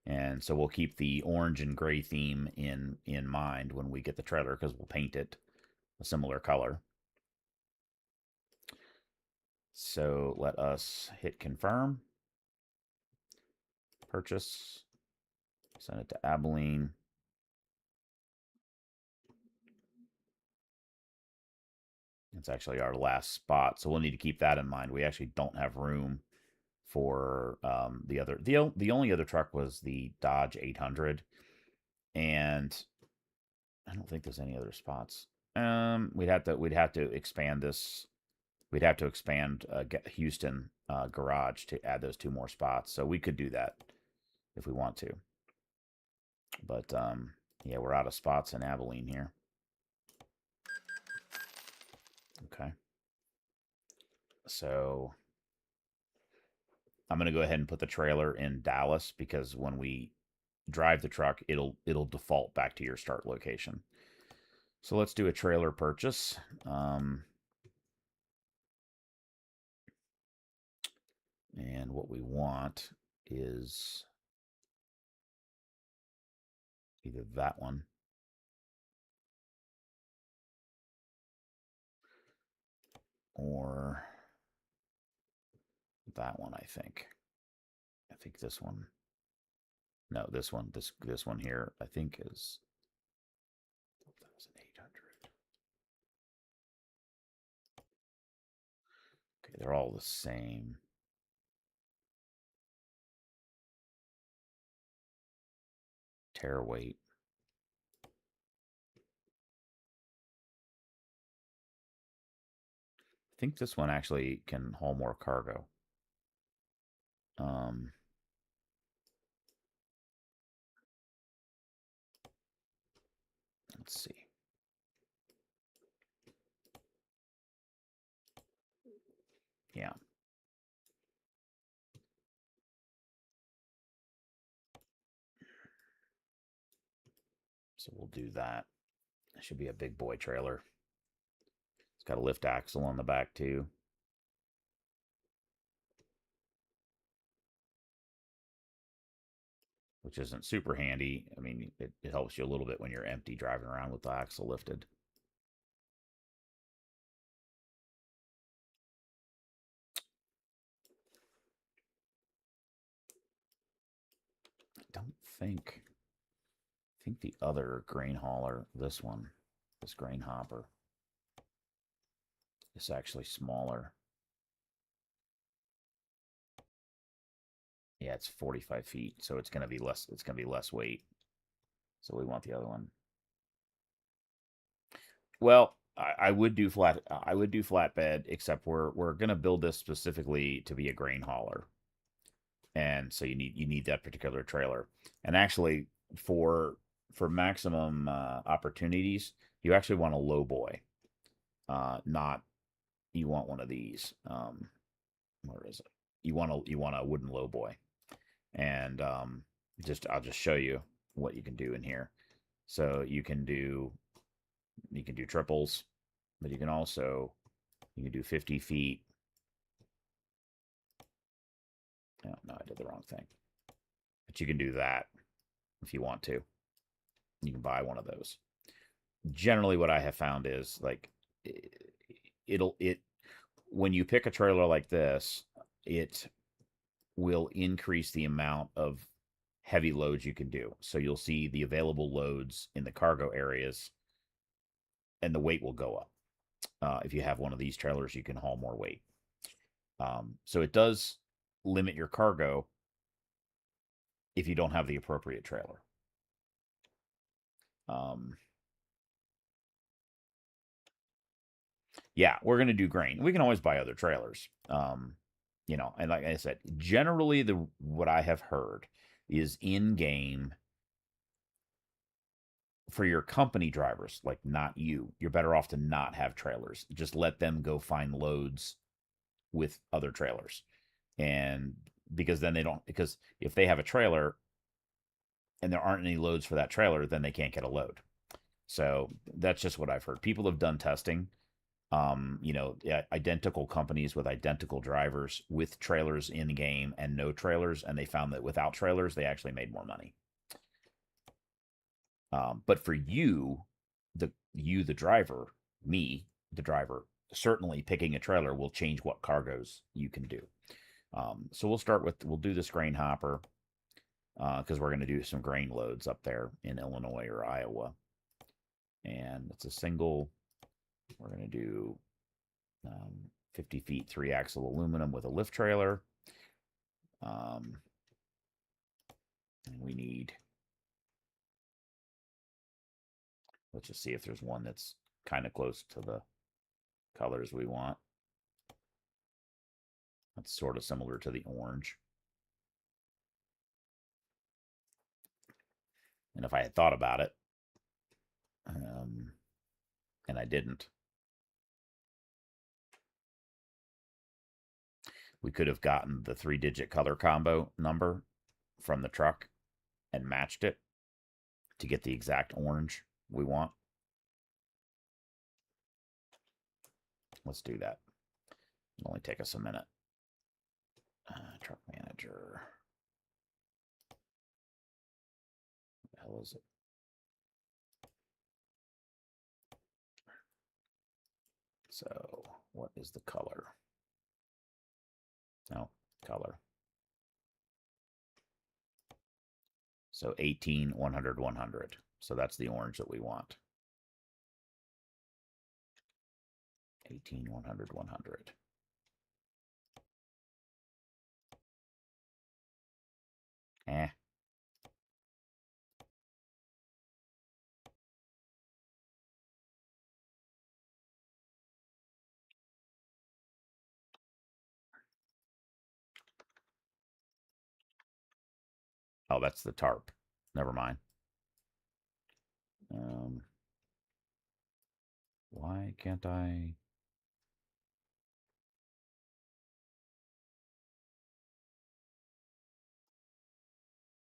and so we'll keep the orange and gray theme in mind when we get the trailer because we'll paint it a similar color. So let us hit confirm, purchase, send it to Abilene. It's actually our last spot, so we'll need to keep that in mind. We actually don't have room for the other. The only other truck was the Dodge 800, and I don't think there's any other spots. We'd have to expand this. We'd have to expand Houston garage to add those 2 more spots. So we could do that if we want to. But yeah, we're out of spots in Abilene here. Okay. So I'm going to go ahead and put the trailer in Dallas because when we drive the truck, it'll default back to your start location. So let's do a trailer purchase. And what we want is Either that one or that one, I think. I think this one. No, this one. This one here, I think is 12,800. Okay, they're all the same. Tare weight. I think this one actually can haul more cargo. Let's see. Yeah. So we'll do that. It should be a big boy trailer. It's got a lift axle on the back too. Which isn't super handy. I mean, it helps you a little bit when you're empty driving around with the axle lifted. I don't think. I think the other grain hauler, this one, this grain hopper, is actually smaller. Yeah, it's 45 feet, so it's going to be less. It's going to be less weight. So we want the other one. Well, I would do flat. I would do flatbed, except we're going to build this specifically to be a grain hauler, and so you need that particular trailer. And actually, for maximum opportunities, you actually want a low boy, not you want one of these. Where is it? You want a wooden low boy, and I'll just show you what you can do in here. So you can do triples, but you can do 50 feet. No, I did the wrong thing. But you can do that if you want to. You can buy one of those. Generally, what I have found is like when you pick a trailer like this, it will increase the amount of heavy loads you can do. So you'll see the available loads in the cargo areas, and the weight will go up. If you have one of these trailers, you can haul more weight. So it does limit your cargo if you don't have the appropriate trailer. Yeah, we're going to do grain. We can always buy other trailers. And like I said, generally what I have heard is in game for your company drivers, like not you. You're better off to not have trailers. Just let them go find loads with other trailers. And because if they have a trailer and there aren't any loads for that trailer, then they can't get a load. So that's just what I've heard. People have done testing. Identical companies with identical drivers with trailers in game and no trailers, and they found that without trailers, they actually made more money. But for the driver, me, the driver, certainly picking a trailer will change what cargoes you can do. So we'll do this grain hopper because we're going to do some grain loads up there in Illinois or Iowa. And it's a single. We're going to do 50 feet, 3-axle aluminum with a lift trailer. And we need, let's just see if there's one that's kind of close to the colors we want. That's sort of similar to the orange. And if I had thought about it, and I didn't, we could have gotten the 3-digit color combo number from the truck and matched it to get the exact orange we want. Let's do that. It'll only take us a minute. Truck manager. What the hell is it? So what is the color? No, color. So 18, 100, 100. So that's the orange that we want. 18, 100, 100. Eh. Oh, that's the tarp. Never mind. Why can't I?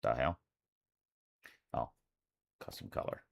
The hell? Oh, custom color.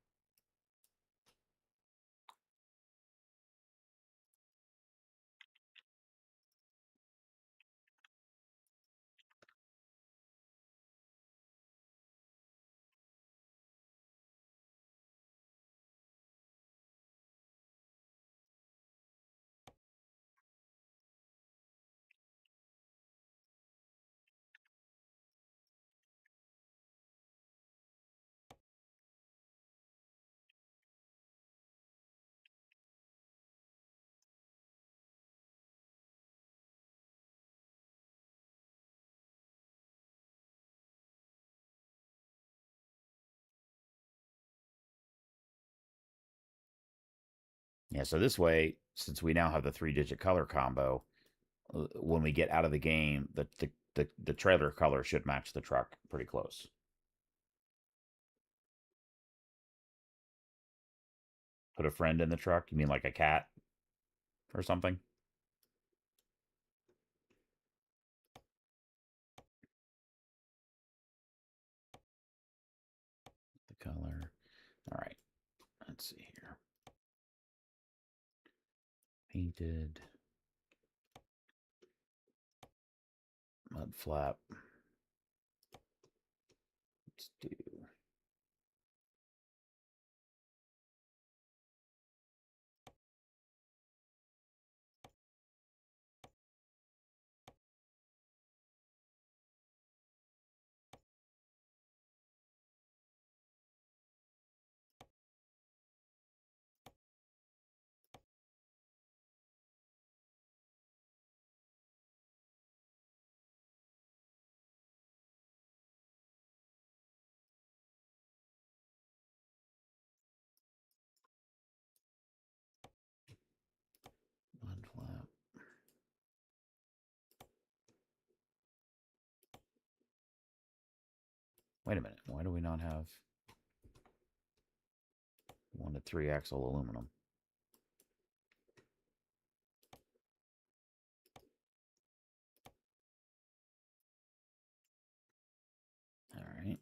Yeah, so this way, since we now have the 3-digit color combo, when we get out of the game, the trailer color should match the truck pretty close. Put a friend in the truck? You mean like a cat or something? The color. All right. Let's see here. Painted. Mud flap. Let's do. Mud flap. Wait a minute. Why do we not have 1 to 3 axle aluminum? All right.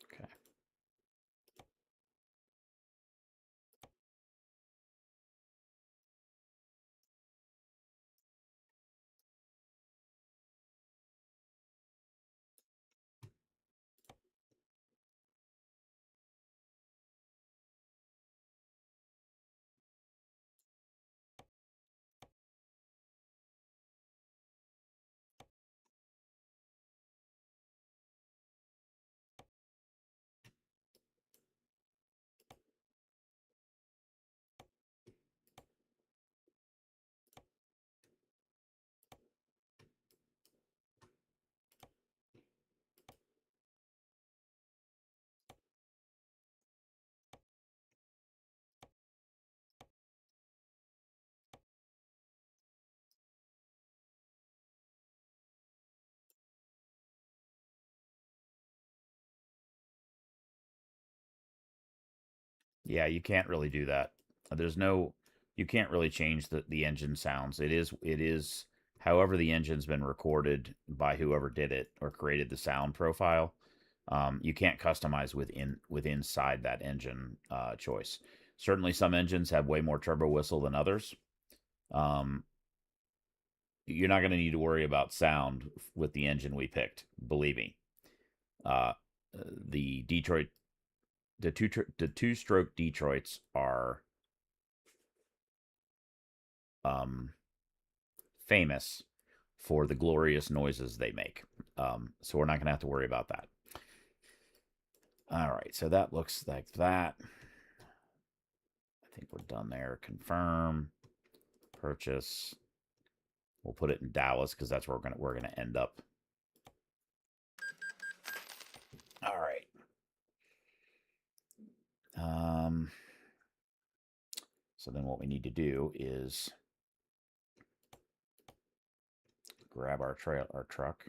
Okay. Yeah, you can't really do that. There's no, you can't really change the engine sounds. It is however the engine's been recorded by whoever did it or created the sound profile. You can't customize with inside that engine choice. Certainly, some engines have way more turbo whistle than others. Um, you're not going to need to worry about sound with the engine we picked. Believe me. Uh, the Detroit, the two-stroke Detroits are um, famous for the glorious noises they make. So we're not going to have to worry about that. All right, so that looks like that. I think we're done there. Confirm, purchase. We'll put it in Dallas because that's where we're gonna end up. All right. So then what we need to do is grab our truck.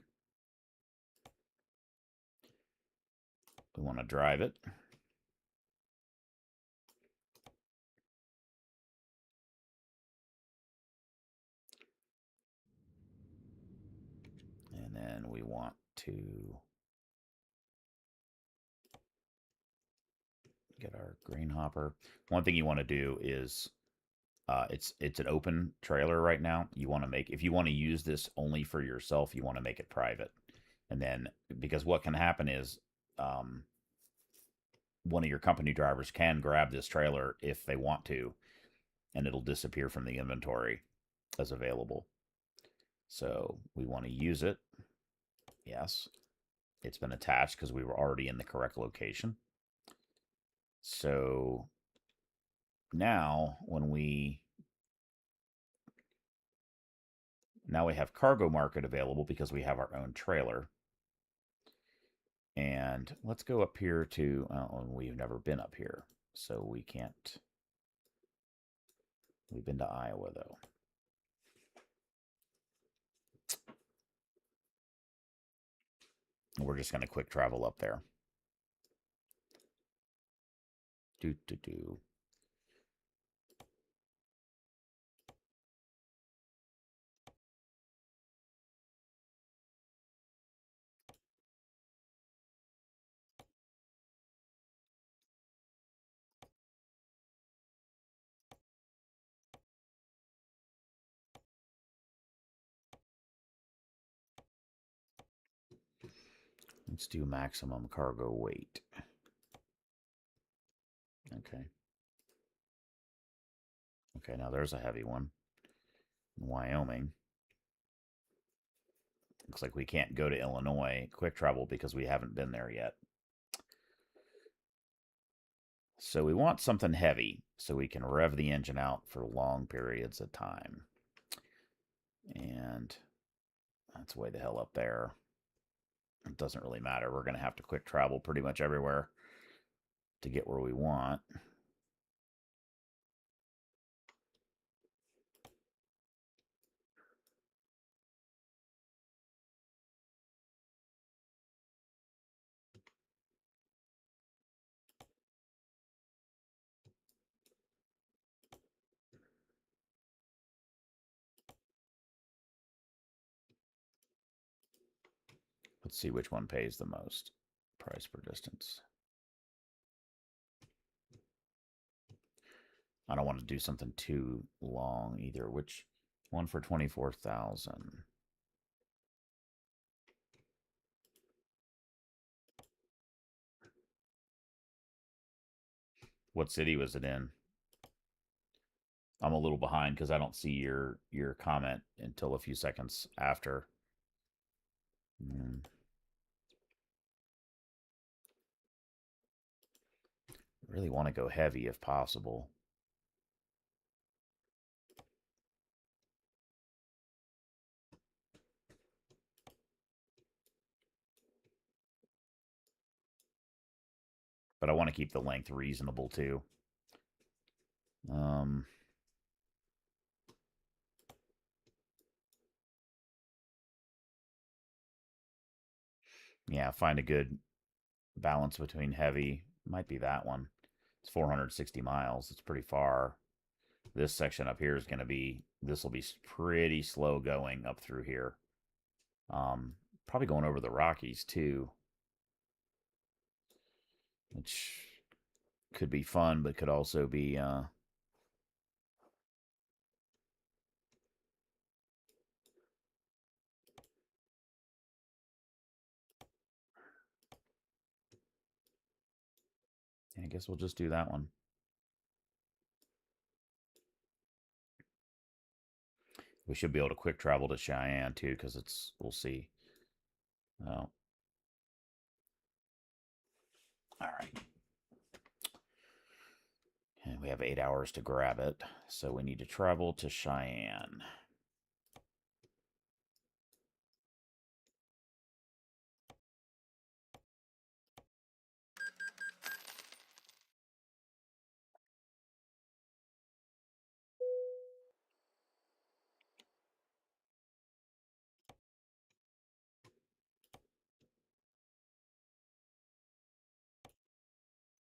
We want to drive it. And then we want to get our grain hopper. One thing you want to do is it's an open trailer right now. You want to make, if you want to use this only for yourself, you want to make it private. And then, because what can happen is one of your company drivers can grab this trailer if they want to, and it'll disappear from the inventory as available. So we want to use it. Yes, it's been attached because we were already in the correct location. So now we have cargo market available because we have our own trailer. And let's go up here to, we've never been up here, so we can't. We've been to Iowa, though. We're just going to quick travel up there. Do. Let's do maximum cargo weight. Okay. Okay, now there's a heavy one. Wyoming. Looks like we can't go to Illinois quick travel because we haven't been there yet. So we want something heavy so we can rev the engine out for long periods of time. And that's way the hell up there. It doesn't really matter. We're going to have to quick travel pretty much everywhere to get where we want. Let's see which one pays the most. Price per distance. I don't want to do something too long either. Which one for 24,000? What city was it in? I'm a little behind because I don't see your comment until a few seconds after. Really want to go heavy if possible. But I want to keep the length reasonable too. Yeah, find a good balance between heavy. Might be that one. It's 460 miles. It's pretty far. This section up here is going to be, this will be pretty slow going up through here. Probably going over the Rockies too, which could be fun, but could also be, I guess we'll just do that one. We should be able to quick travel to Cheyenne too, because it's, we'll see. Oh. All right. And we have 8 hours to grab it, so we need to travel to Cheyenne.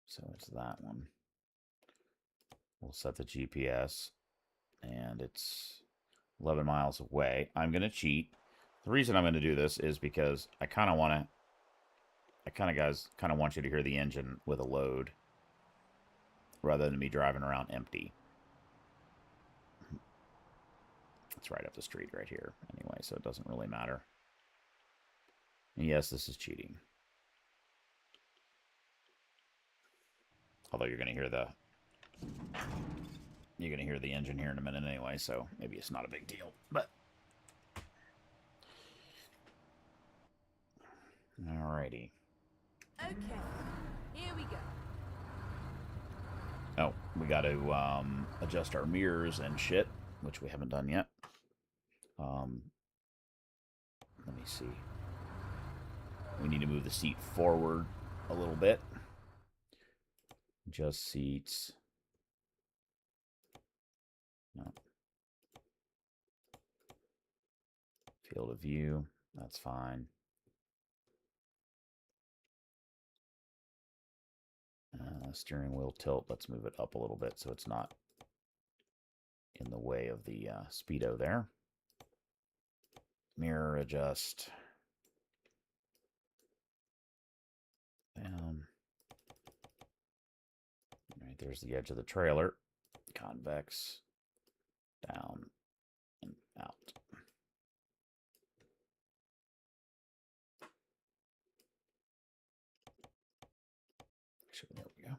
So it's that one. We'll set the GPS, and it's 11 miles away. I'm going to cheat. The reason I'm going to do this is because I kind of want to, guys, want you to hear the engine with a load rather than me driving around empty. It's right up the street right here anyway, so it doesn't really matter. And yes, this is cheating. Although you're going to hear the engine here in a minute anyway, so maybe it's not a big deal. But alrighty. Okay, here we go. Oh, we got to adjust our mirrors and shit, which we haven't done yet. Let me see. We need to move the seat forward a little bit. Adjust seats. No. Field of view. That's fine. Steering wheel tilt. Let's move it up a little bit so it's not in the way of the speedo there. Mirror adjust. Down. Right, there's the edge of the trailer. Convex. Down and out. Actually, there we go.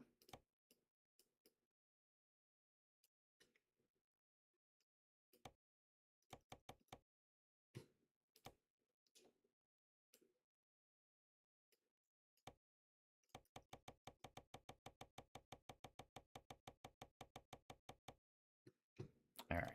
All right.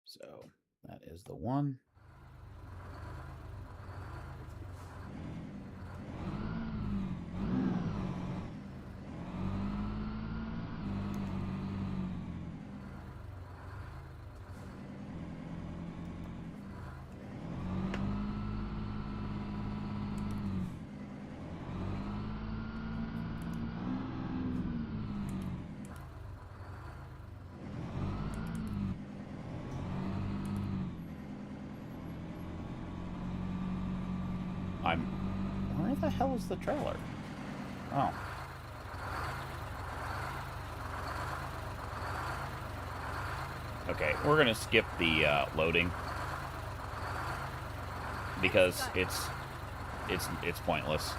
So that is the one. Where the hell is the trailer? Oh. Okay, we're gonna skip the loading because it's pointless.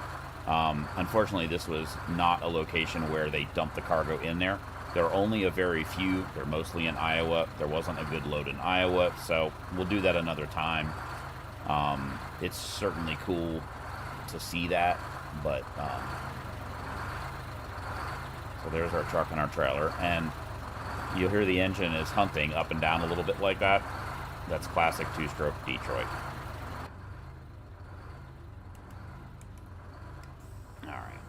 Unfortunately, this was not a location where they dumped the cargo in there. There are only a very few. They're mostly in Iowa. There wasn't a good load in Iowa, so we'll do that another time. It's certainly cool to see that, but so there's our truck and our trailer, and you'll hear the engine is hunting up and down a little bit like that. That's classic two-stroke Detroit. All right.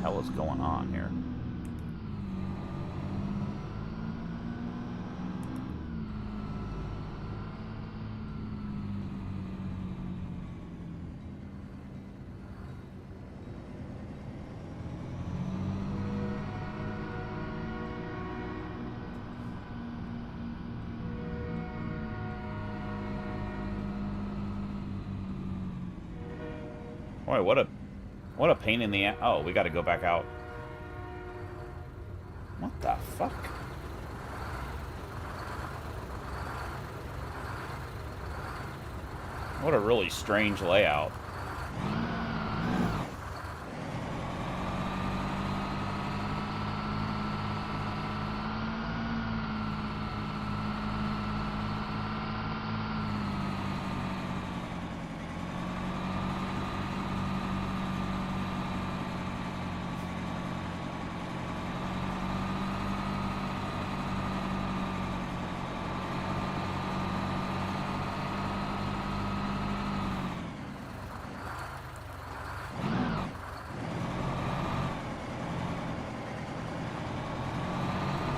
hell is going on here? Boy, what a pain in the ass. Oh, we got to go back out. What the fuck? What a really strange layout.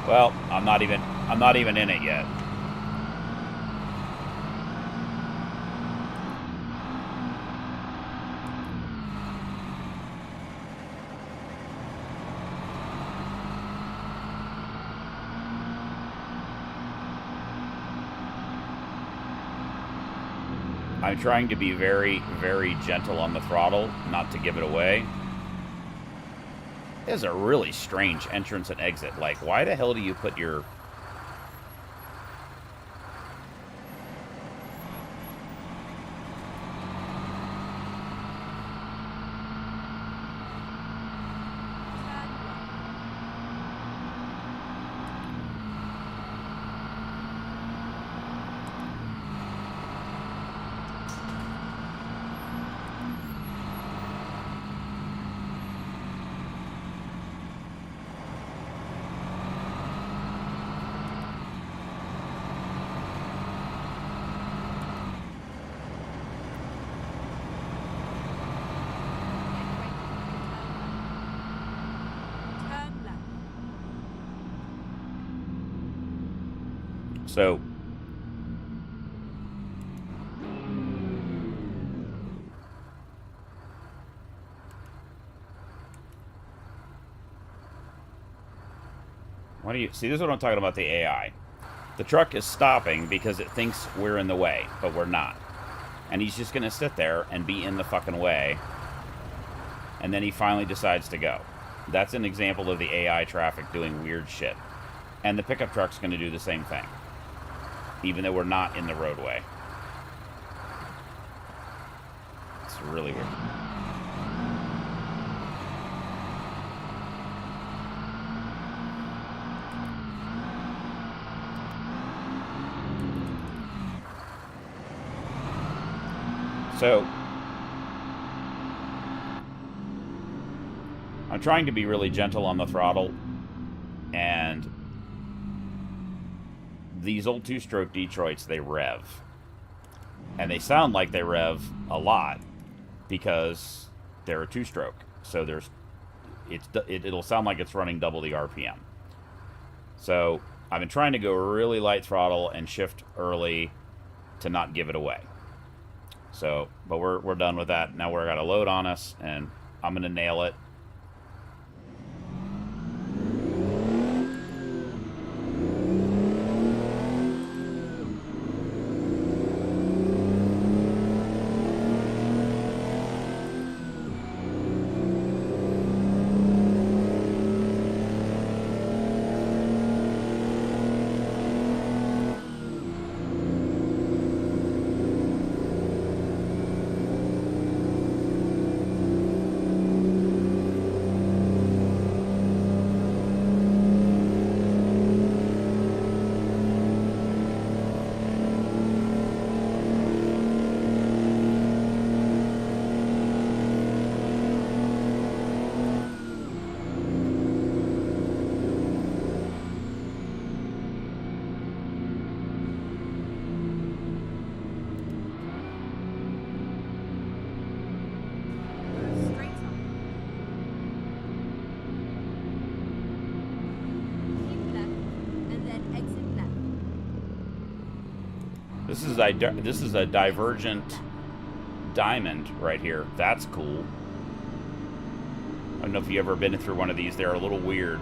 Well, I'm not even in it yet. I'm trying to be very, very gentle on the throttle, not to give it away. It is a really strange entrance and exit. Like, why the hell do you put your... So, what do you see? This is what I'm talking about, the AI. The truck is stopping because it thinks we're in the way, but we're not. And he's just going to sit there and be in the fucking way. And then he finally decides to go. That's an example of the AI traffic doing weird shit. And the pickup truck's going to do the same thing, even though we're not in the roadway. It's really weird. So, I'm trying to be really gentle on the throttle, and these old two-stroke Detroits, they rev. And they sound like they rev a lot because they're a two-stroke. So it'll sound like it's running double the RPM. So I've been trying to go really light throttle and shift early to not give it away. So, but we're done with that. Now we're got a load on us, and I'm going to nail it. This is a divergent diamond right here. That's cool. I don't know if you've ever been through one of these. They're a little weird.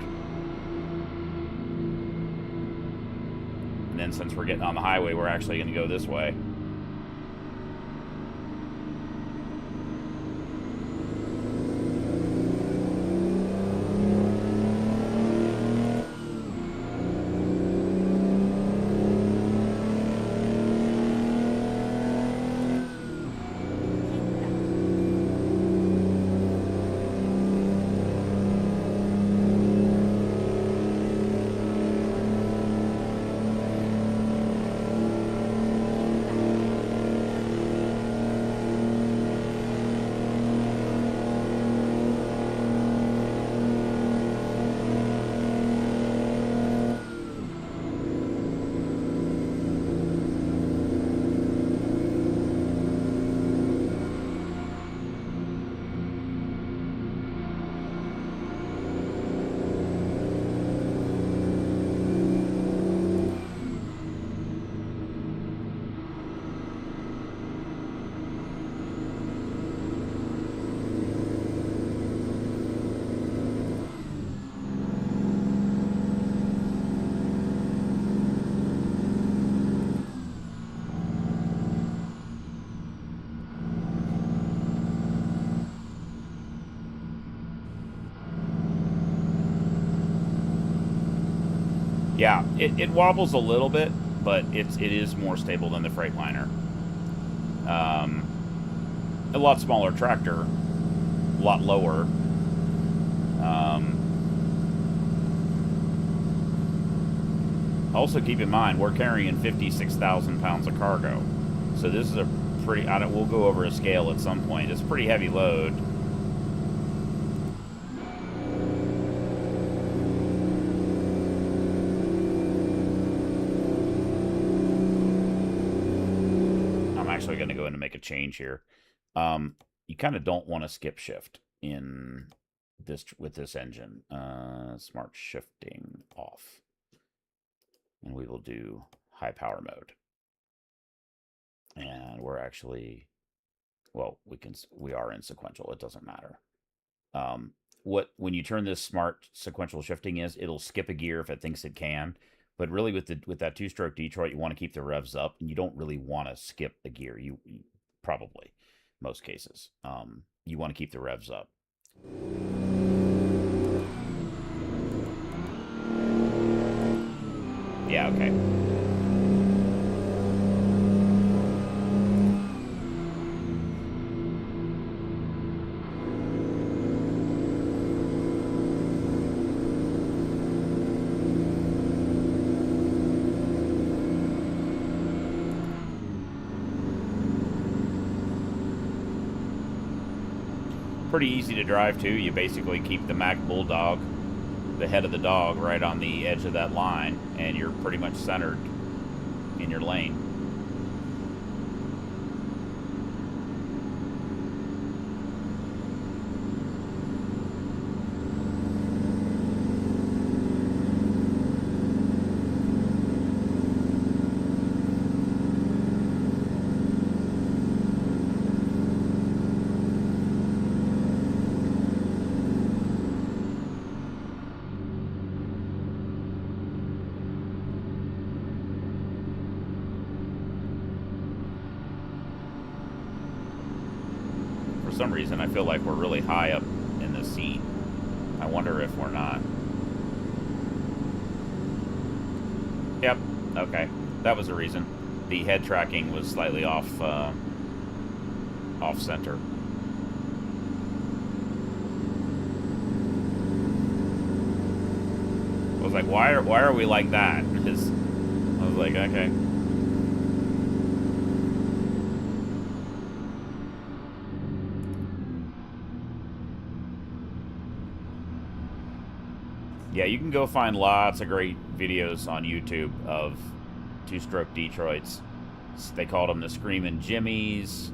And then since we're getting on the highway, we're actually going to go this way. Yeah, it wobbles a little bit, but it is more stable than the Freightliner. A lot smaller tractor, a lot lower. Also keep in mind, we're carrying 56,000 pounds of cargo. So this is a pretty, we'll go over a scale at some point. It's a pretty heavy load. Going to go in and make a change here. You kind of don't want to skip shift in this with this engine. Smart shifting off, and we will do high power mode. And we're actually, well, we are in sequential. It doesn't matter. When you turn this smart sequential shifting it'll skip a gear if it thinks it can. But really, with that two-stroke Detroit, you want to keep the revs up, and you don't really want to skip a gear. You probably, most cases, you want to keep the revs up. Yeah, okay. Pretty easy to drive too. You basically keep the Mack Bulldog, the head of the dog, right on the edge of that line, and you're pretty much centered in your lane. For some reason, I feel like we're really high up in the seat. I wonder if we're not. Yep, okay. That was the reason. The head tracking was slightly off center. I was like, why are we like that? I was like, okay. Yeah, you can go find lots of great videos on YouTube of two-stroke Detroits. They called them the Screamin' Jimmies.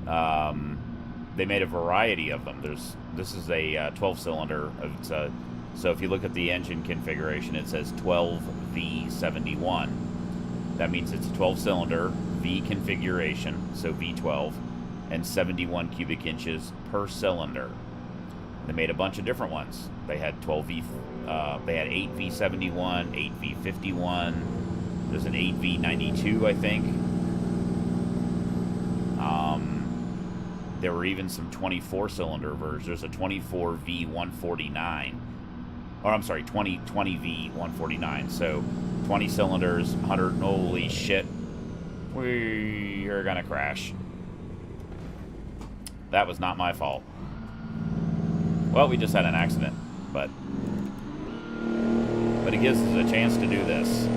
They made a variety of them. This is a 12-cylinder. So if you look at the engine configuration, it says 12V71. That means it's a 12-cylinder V configuration, so V12, and 71 cubic inches per cylinder. They made a bunch of different ones. They had 12V, they had 8V71, 8V51. There's an 8V92, I think. There were even some 24-cylinder versions. There's a 24V149. Or I'm sorry, 20V149. So 20 cylinders, 100. Holy shit. We are gonna crash. That was not my fault. Well, we just had an accident, but it gives us a chance to do this.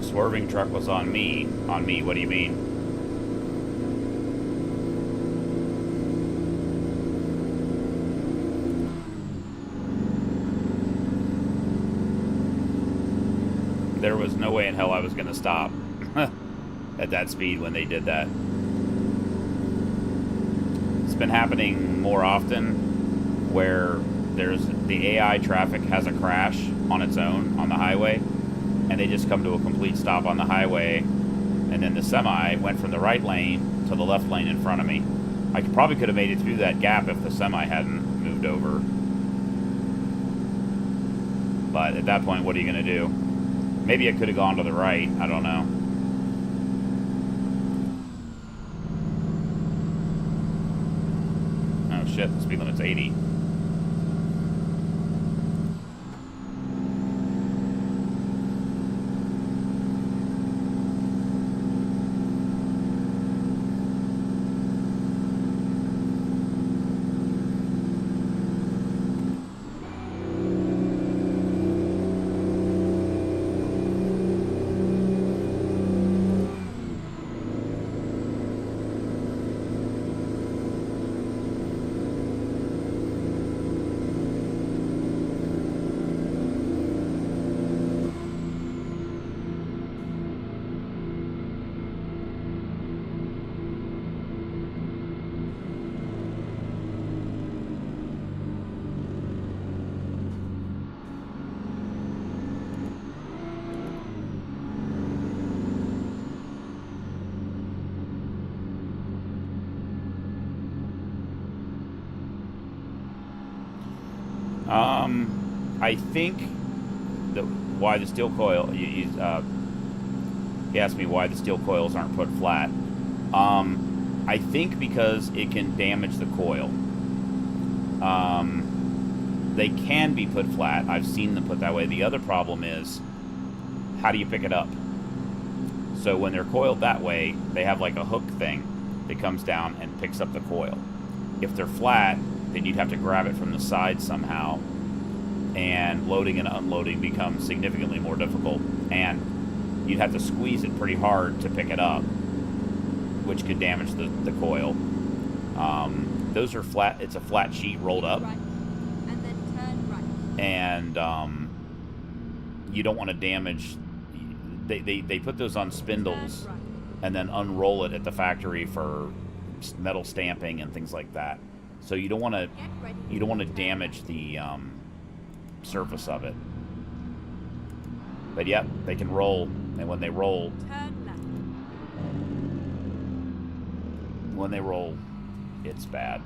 Swerving truck was on me. On me, what do you mean? There was no way in hell I was going to stop at that speed when they did that. It's been happening more often where the AI traffic has a crash on its own on the highway, and they just come to a complete stop on the highway, and then the semi went from the right lane to the left lane in front of me. I probably could have made it through that gap if the semi hadn't moved over. But at that point, what are you going to do? Maybe I could have gone to the right. I don't know. Oh shit, the speed limit's 80. I think why the steel coil, he asked me why the steel coils aren't put flat. I think because it can damage the coil. They can be put flat. I've seen them put that way. The other problem is, how do you pick it up? So when they're coiled that way, they have like a hook thing that comes down and picks up the coil. If they're flat, then you'd have to grab it from the side somehow, and loading and unloading becomes significantly more difficult, and you'd have to squeeze it pretty hard to pick it up, which could damage the coil. Those are flat. It's a flat sheet rolled up, Right. And then turn right. and you don't want to damage. They put those on spindles Turn right. and then unroll it at the factory for metal stamping and things like that. So you don't want to Get ready. you don't want to damage the surface of it. But yep, they can roll, and when they roll, Turn left. it's bad.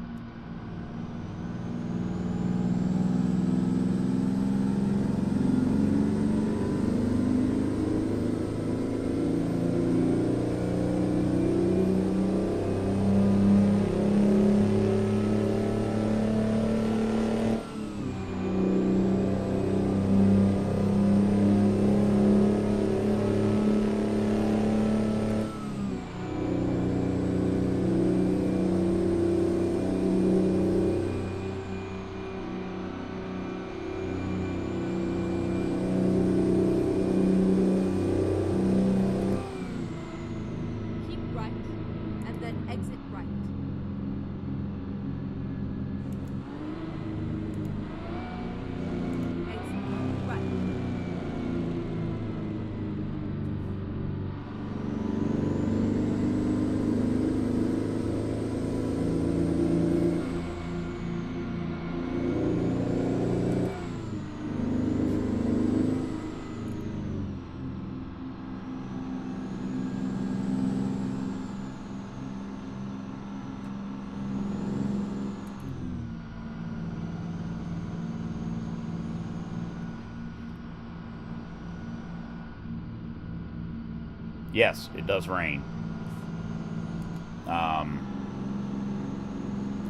Yes, it does rain.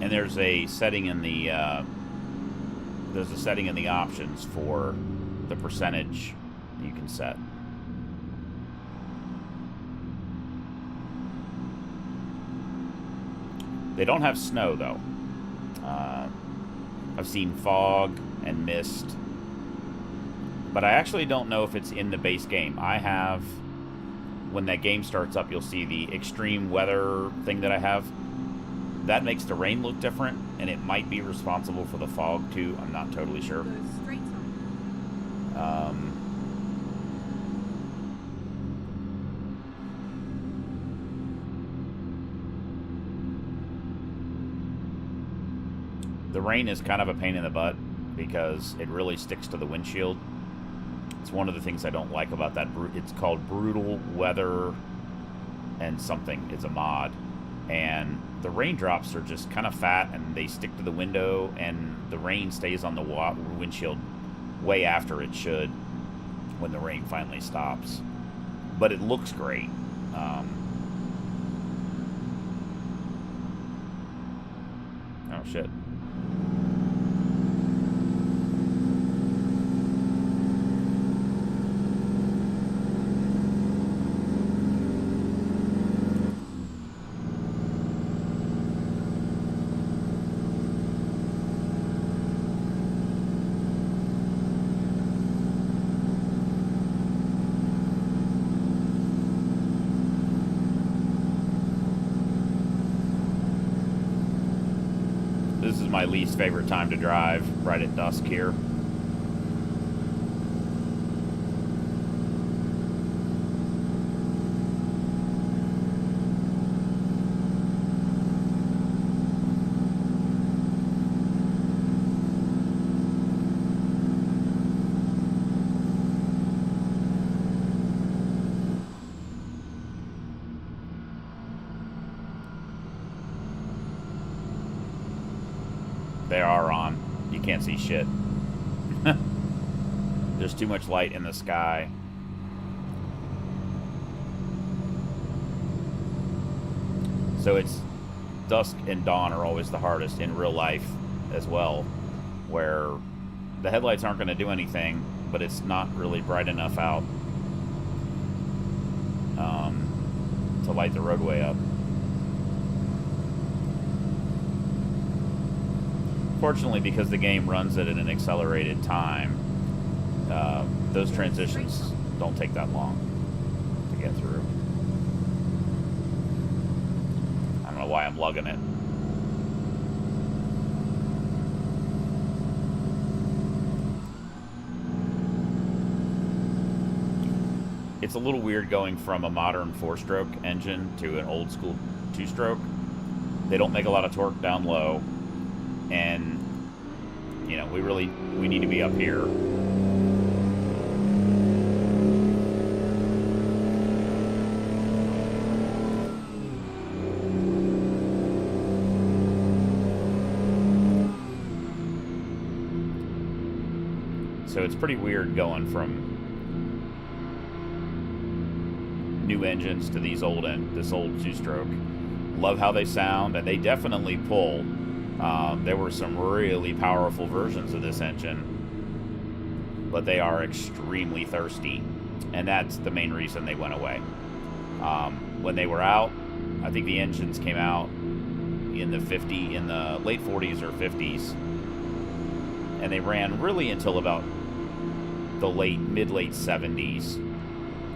And there's a setting in the options for the percentage you can set. They don't have snow though. I've seen fog and mist, but I actually don't know if it's in the base game. I have, when that game starts up, you'll see the extreme weather thing that I have. That makes the rain look different, and it might be responsible for the fog too. I'm not totally sure. Go straight on. The rain is kind of a pain in the butt because it really sticks to the windshield. It's one of the things I don't like about that. It's called Brutal Weather and something. It's a mod. And the raindrops are just kind of fat and they stick to the window, and the rain stays on the windshield way after it should when the rain finally stops. But it looks great. Oh, shit. This is my least favorite time to drive, right at dusk here. They are on. You can't see shit. There's too much light in the sky. So it's dusk and dawn are always the hardest in real life as well, where the headlights aren't going to do anything, but it's not really bright enough out to light the roadway up. Fortunately, because the game runs it at an accelerated time, those transitions don't take that long to get through. I don't know why I'm lugging it. It's a little weird going from a modern 4-stroke engine to an old school 2-stroke. They don't make a lot of torque down low. And, you know, we need to be up here. So it's pretty weird going from new engines to this old 2-stroke. Love how they sound, and they definitely pull. There were some really powerful versions of this engine, but they are extremely thirsty, and that's the main reason they went away. When they were out, I think the engines came out in the late 40s or 50s, and they ran really until about the mid-late 70s,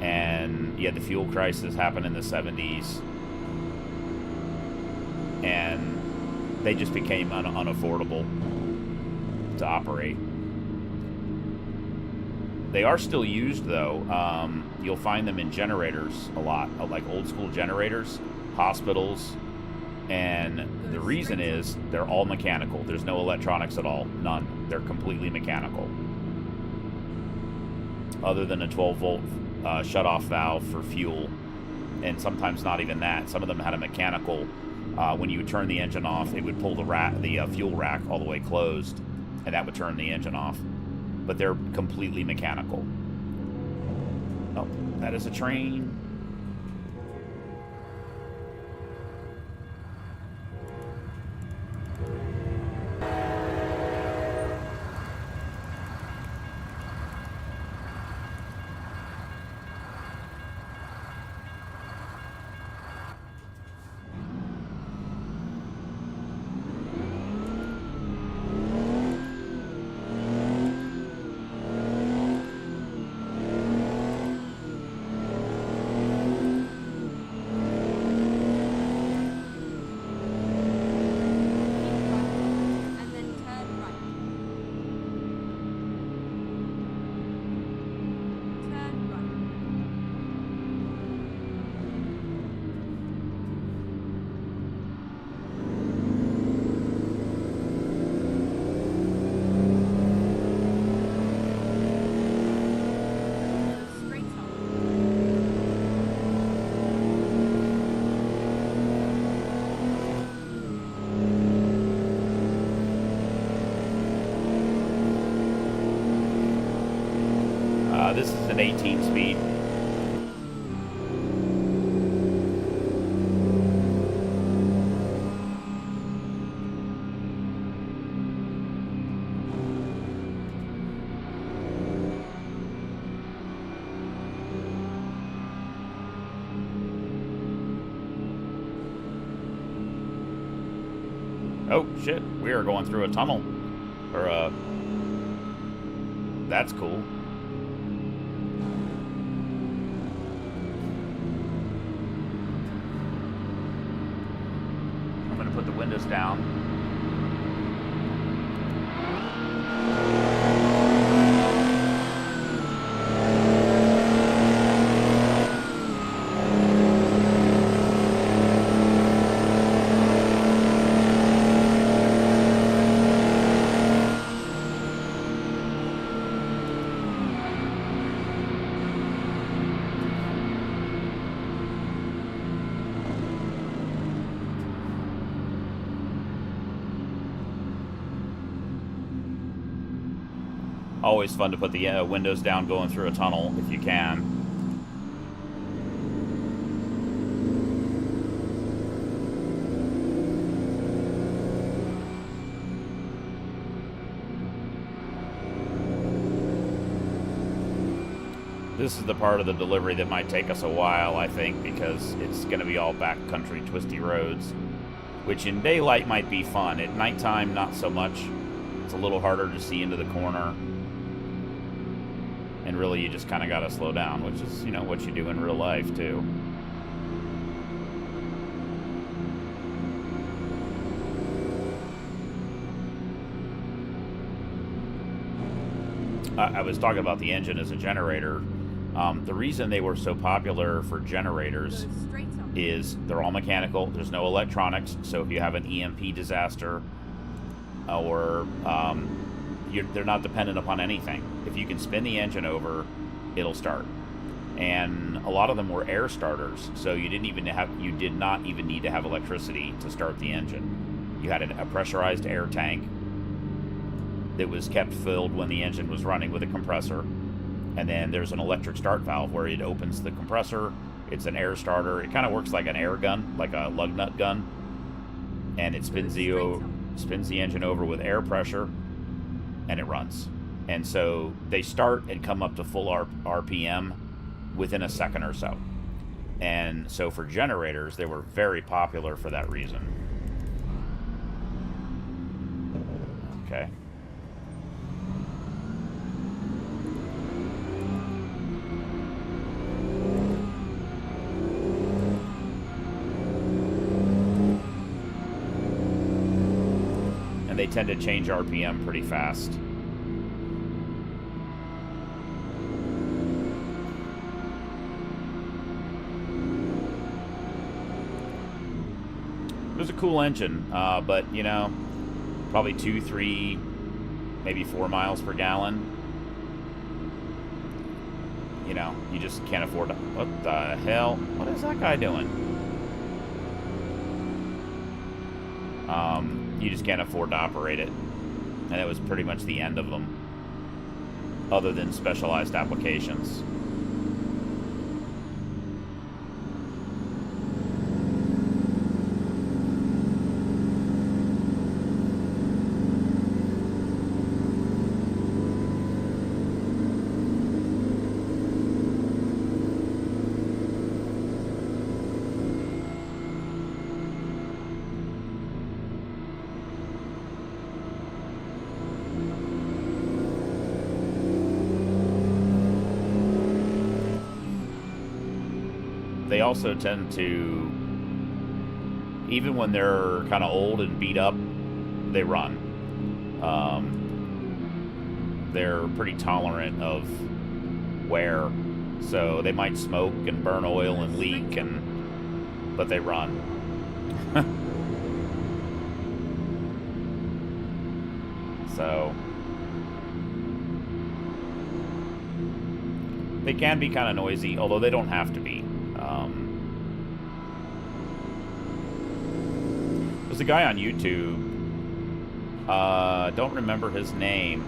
and you had the fuel crisis happen in the 70s, and they just became unaffordable to operate. They are still used, though. You'll find them in generators a lot, like old school generators, hospitals, and the reason is they're all mechanical. There's no electronics at all, none. They're completely mechanical. Other than a 12-volt shut-off valve for fuel, and sometimes not even that. Some of them had a mechanical. When you would turn the engine off, it would pull the fuel rack all the way closed, and that would turn the engine off. But they're completely mechanical. Oh, that is a train. an 18 speed. Oh, shit. We are going through a tunnel. Or, that's cool. I'm going to put the windows down. Always fun to put the windows down going through a tunnel if you can. This is the part of the delivery that might take us a while, I think, because it's going to be all backcountry twisty roads, which in daylight might be fun. At nighttime, not so much. It's a little harder to see into the corner. And really, you just kind of got to slow down, which is, you know, what you do in real life, too. I was talking about the engine as a generator. The reason they were so popular for generators is they're all mechanical. There's no electronics. So if you have an EMP disaster or they're not dependent upon anything. If you can spin the engine over, it'll start. And a lot of them were air starters, so you did not even need to have electricity to start the engine. You had a pressurized air tank that was kept filled when the engine was running with a compressor. And then there's an electric start valve where it opens the compressor. It's an air starter. It kind of works like an air gun, like a lug nut gun. And it spins the engine over with air pressure, and it runs. And so they start and come up to full RPM within a second or so. And so for generators, they were very popular for that reason. Okay. And they tend to change RPM pretty fast. It was a cool engine, but, you know, probably 2, 3, maybe 4 miles per gallon. You know, you just can't afford to... What the hell? What is that guy doing? You just can't afford to operate it. And it was pretty much the end of them, other than specialized applications. They also tend to, even when they're kind of old and beat up, they run. They're pretty tolerant of wear, so they might smoke and burn oil and leak, but they run. So they can be kind of noisy, although they don't have to be. There's a guy on YouTube, don't remember his name,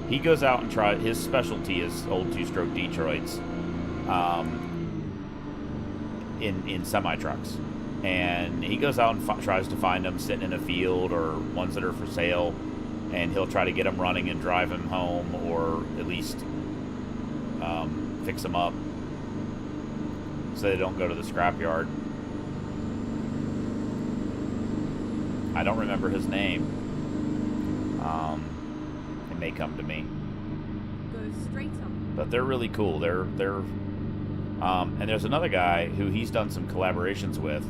he goes out and tries. His specialty is old two-stroke Detroits, in semi trucks, and he goes out and tries to find them sitting in a field or ones that are for sale, and he'll try to get them running and drive them home, or at least fix them up so they don't go to the scrapyard. I don't remember his name. It may come to me. Go straight on. But they're really cool. They're and there's another guy who he's done some collaborations with,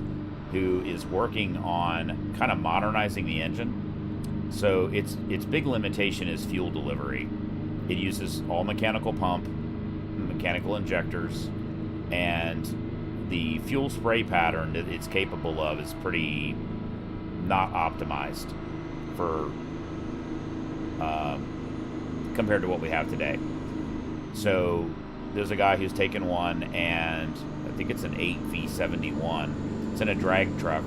who is working on kind of modernizing the engine. So its big limitation is fuel delivery. It uses all mechanical pump, mechanical injectors, and the fuel spray pattern that it's capable of is pretty not optimized for compared to what we have today. So there's a guy who's taken one, and I think it's an 8V71. It's in a drag truck,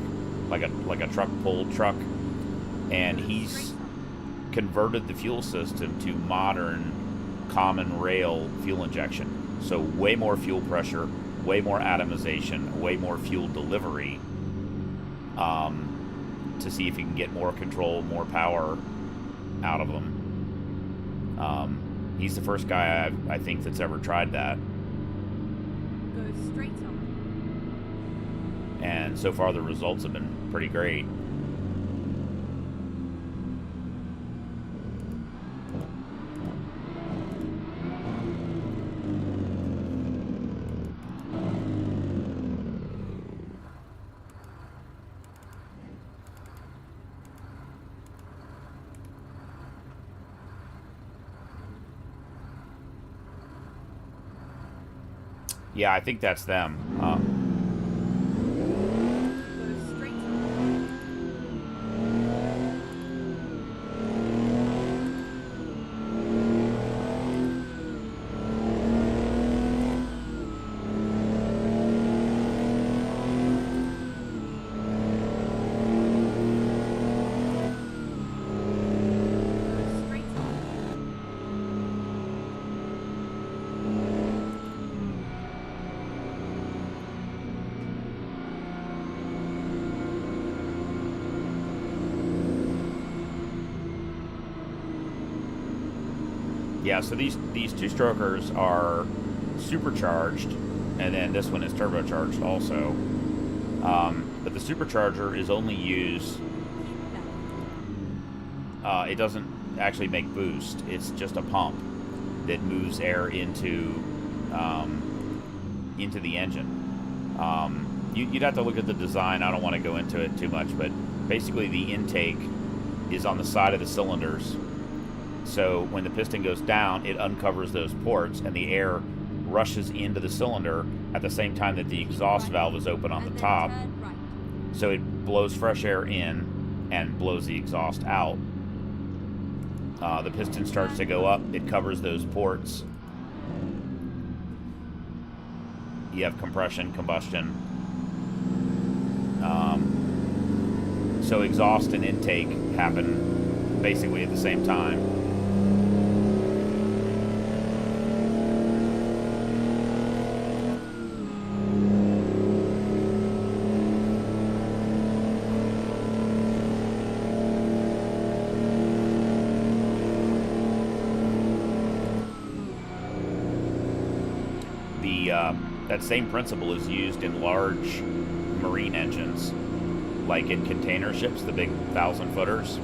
like a truck pulled truck, and he's converted the fuel system to modern common rail fuel injection. So way more fuel pressure, way more atomization, way more fuel delivery, to see if you can get more control, more power out of them. He's the first guy I think that's ever tried that. Go straight on. And so far the results have been pretty great. Yeah, I think that's them. Go straight on. Go straight on. Yeah, so these two-strokers are supercharged, and then this one is turbocharged also. But the supercharger is only used. It doesn't actually make boost. It's just a pump that moves air into the engine. You'd have to look at the design. I don't want to go into it too much, but basically the intake is on the side of the cylinders. So when the piston goes down, it uncovers those ports, and the air rushes into the cylinder at the same time that the exhaust valve is open on the top. Right. So it blows fresh air in and blows the exhaust out. The piston starts to go up. It covers those ports. You have compression, combustion. So exhaust and intake happen basically at the same time. That same principle is used in large marine engines, like in container ships, the big 1,000-footers.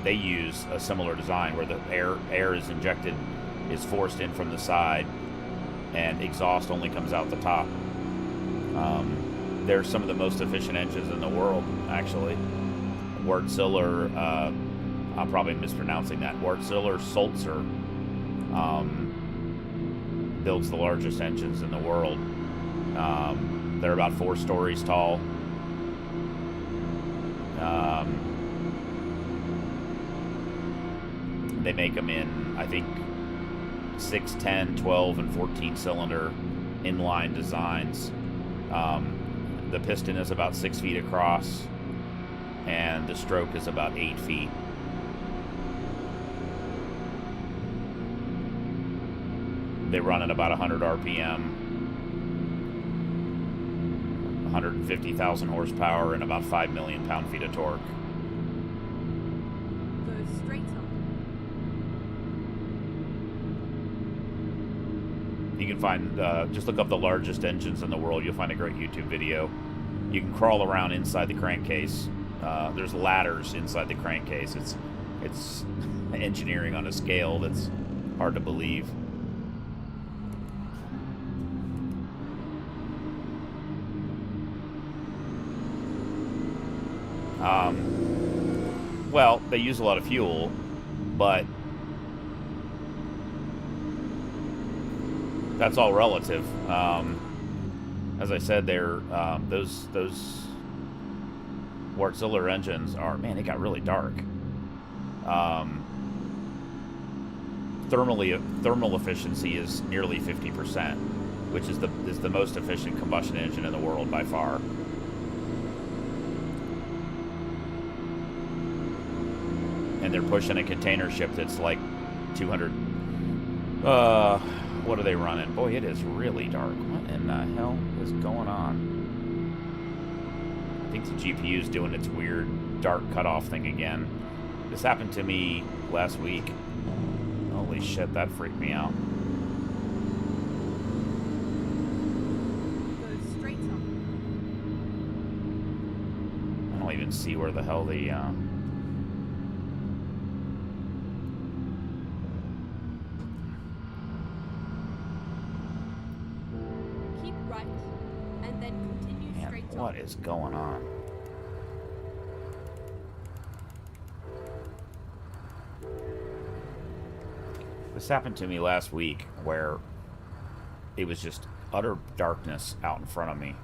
They use a similar design where the air is injected, is forced in from the side, and exhaust only comes out the top. They're some of the most efficient engines in the world, actually. Wärtsilä, I'm probably mispronouncing that. Wärtsilä Sulzer builds the largest engines in the world. They're about 4 stories tall. They make them in, I think, 6, 10, 12, and 14 cylinder inline designs. The piston is about 6 feet across, and the stroke is about 8 feet. They run at about 100 RPM, 150,000 horsepower, and about 5 million pound-feet of torque. Go straight on. You can find, just look up the largest engines in the world. You'll find a great YouTube video. You can crawl around inside the crankcase. There's ladders inside the crankcase. It's engineering on a scale that's hard to believe. Well, they use a lot of fuel, but that's all relative. As I said, they're those Wärtsilä engines are, man, they got really dark. Thermal efficiency is nearly 50%, which is the most efficient combustion engine in the world by far. And they're pushing a container ship that's like 200. What are they running? Boy, it is really dark. What in the hell is going on? I think the GPU is doing its weird dark cutoff thing again. This happened to me last week. Holy shit, that freaked me out. Go straight on. I don't even see where the hell the Keep right, and then continue man, straight on. what is going on? This happened to me last week where it was just utter darkness out in front of me.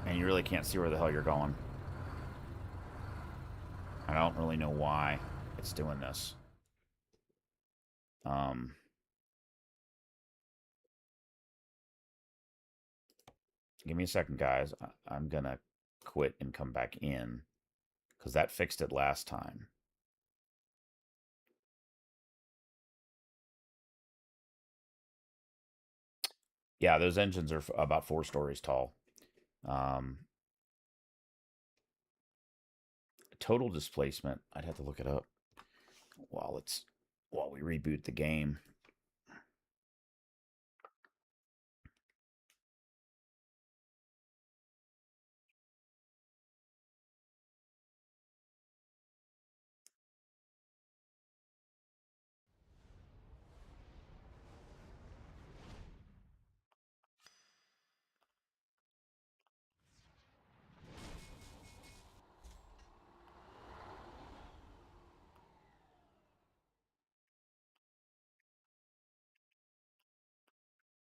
And you really can't see where the hell you're going. I don't really know why it's doing this. Give me a second, guys. I'm gonna quit and come back in, because that fixed it last time. Yeah, those engines are about 4 stories tall. Total displacement, I'd have to look it up while we reboot the game.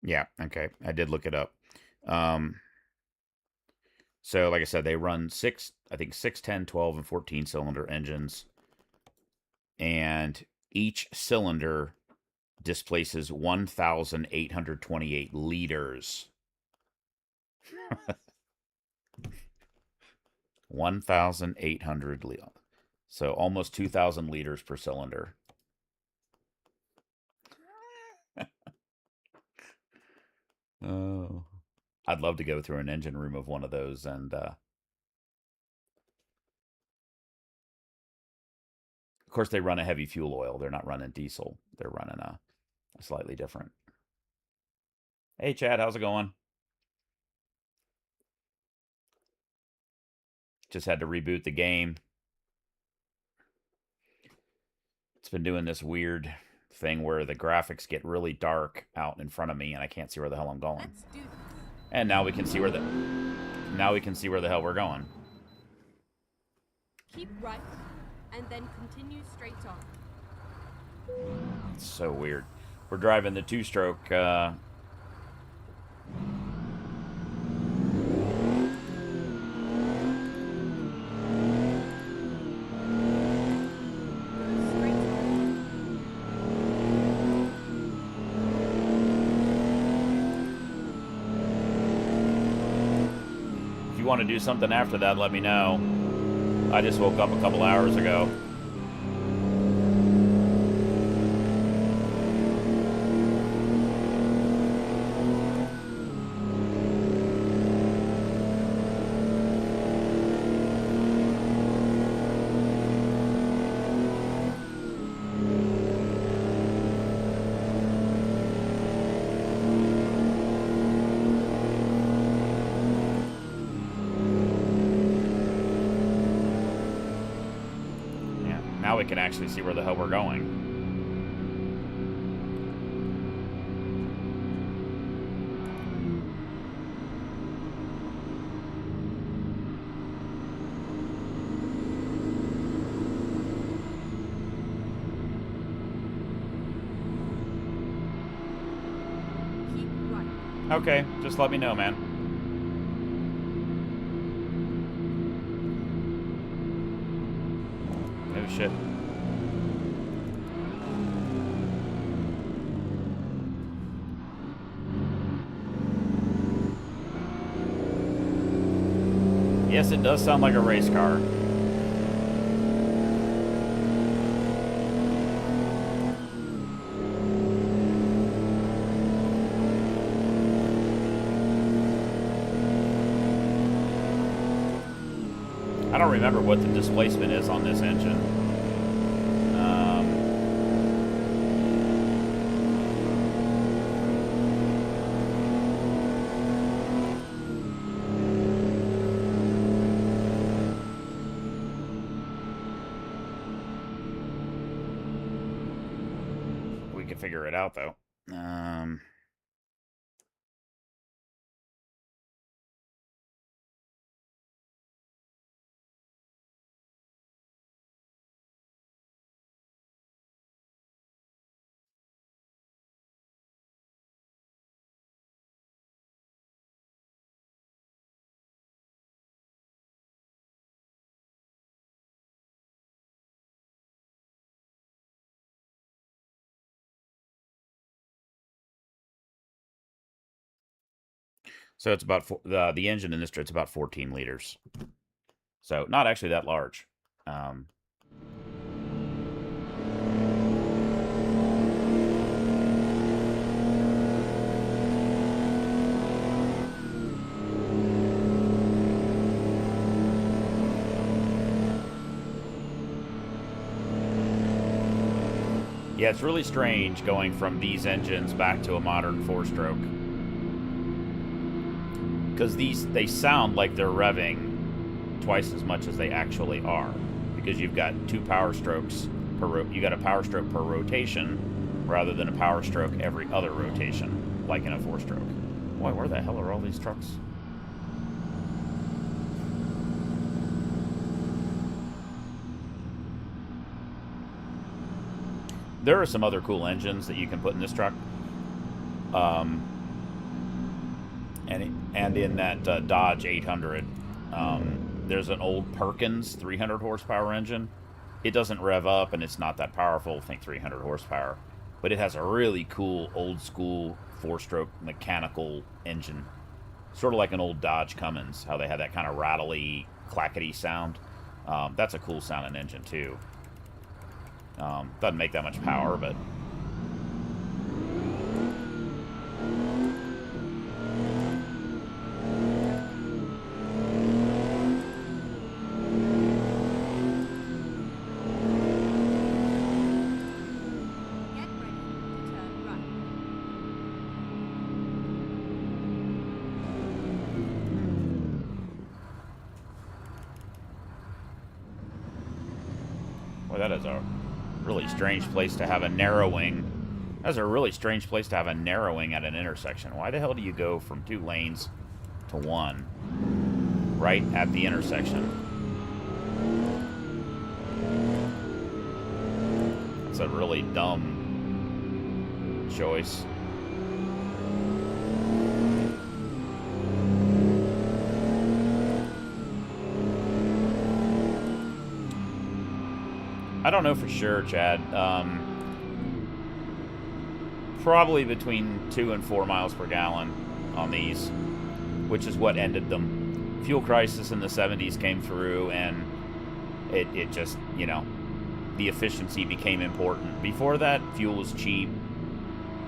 Yeah, okay. I did look it up. So, like I said, they run 6, 10, 12, and 14 cylinder engines. And each cylinder displaces 1,828 liters. 1,800 liters. So, almost 2,000 liters per cylinder. Oh, I'd love to go through an engine room of one of those, and of course they run a heavy fuel oil. They're not running diesel. They're running a slightly different. Hey Chad, how's it going? Just had to reboot the game. It's been doing this weird thing where the graphics get really dark out in front of me and I can't see where the hell I'm going. Let's do this. And now we can see where the hell we're going. Keep right, and then continue straight on. It's so weird. We're driving the 2-stroke want to do something after that, let me know. I just woke up a couple hours ago. Now we can actually see where the hell we're going. Keep right. Okay, just let me know, man. Oh shit. Yes, it does sound like a race car. I don't remember what the displacement is on this engine. We can figure it out, though. So it's about the engine in this it's about 14 liters. So not actually that large. Yeah, it's really strange going from these engines back to a modern four-stroke. Because they sound like they're revving twice as much as they actually are. Because you've got two power strokes you got a power stroke per rotation rather than a power stroke every other rotation, like in a four-stroke. Boy, where the hell are all these trucks? There are some other cool engines that you can put in this truck. And in that Dodge 800, there's an old Perkins 300 horsepower engine. It doesn't rev up, and it's not that powerful. I think 300 horsepower. But it has a really cool, old-school four-stroke mechanical engine. Sort of like an old Dodge Cummins, how they had that kind of rattly, clackety sound. That's a cool sounding engine, too. Doesn't make that much power, but... Get ready to turn right. Well, that is a really strange place to have a narrowing. That's a really strange place to have a narrowing at an intersection. Why the hell do you go from 2 lanes to 1 right at the intersection? That's a really dumb choice. I don't know for sure, Chad. Probably between 2 and 4 miles per gallon on these, which is what ended them. Fuel crisis in the 70s came through, and it just, you know, the efficiency became important. Before that, fuel was cheap.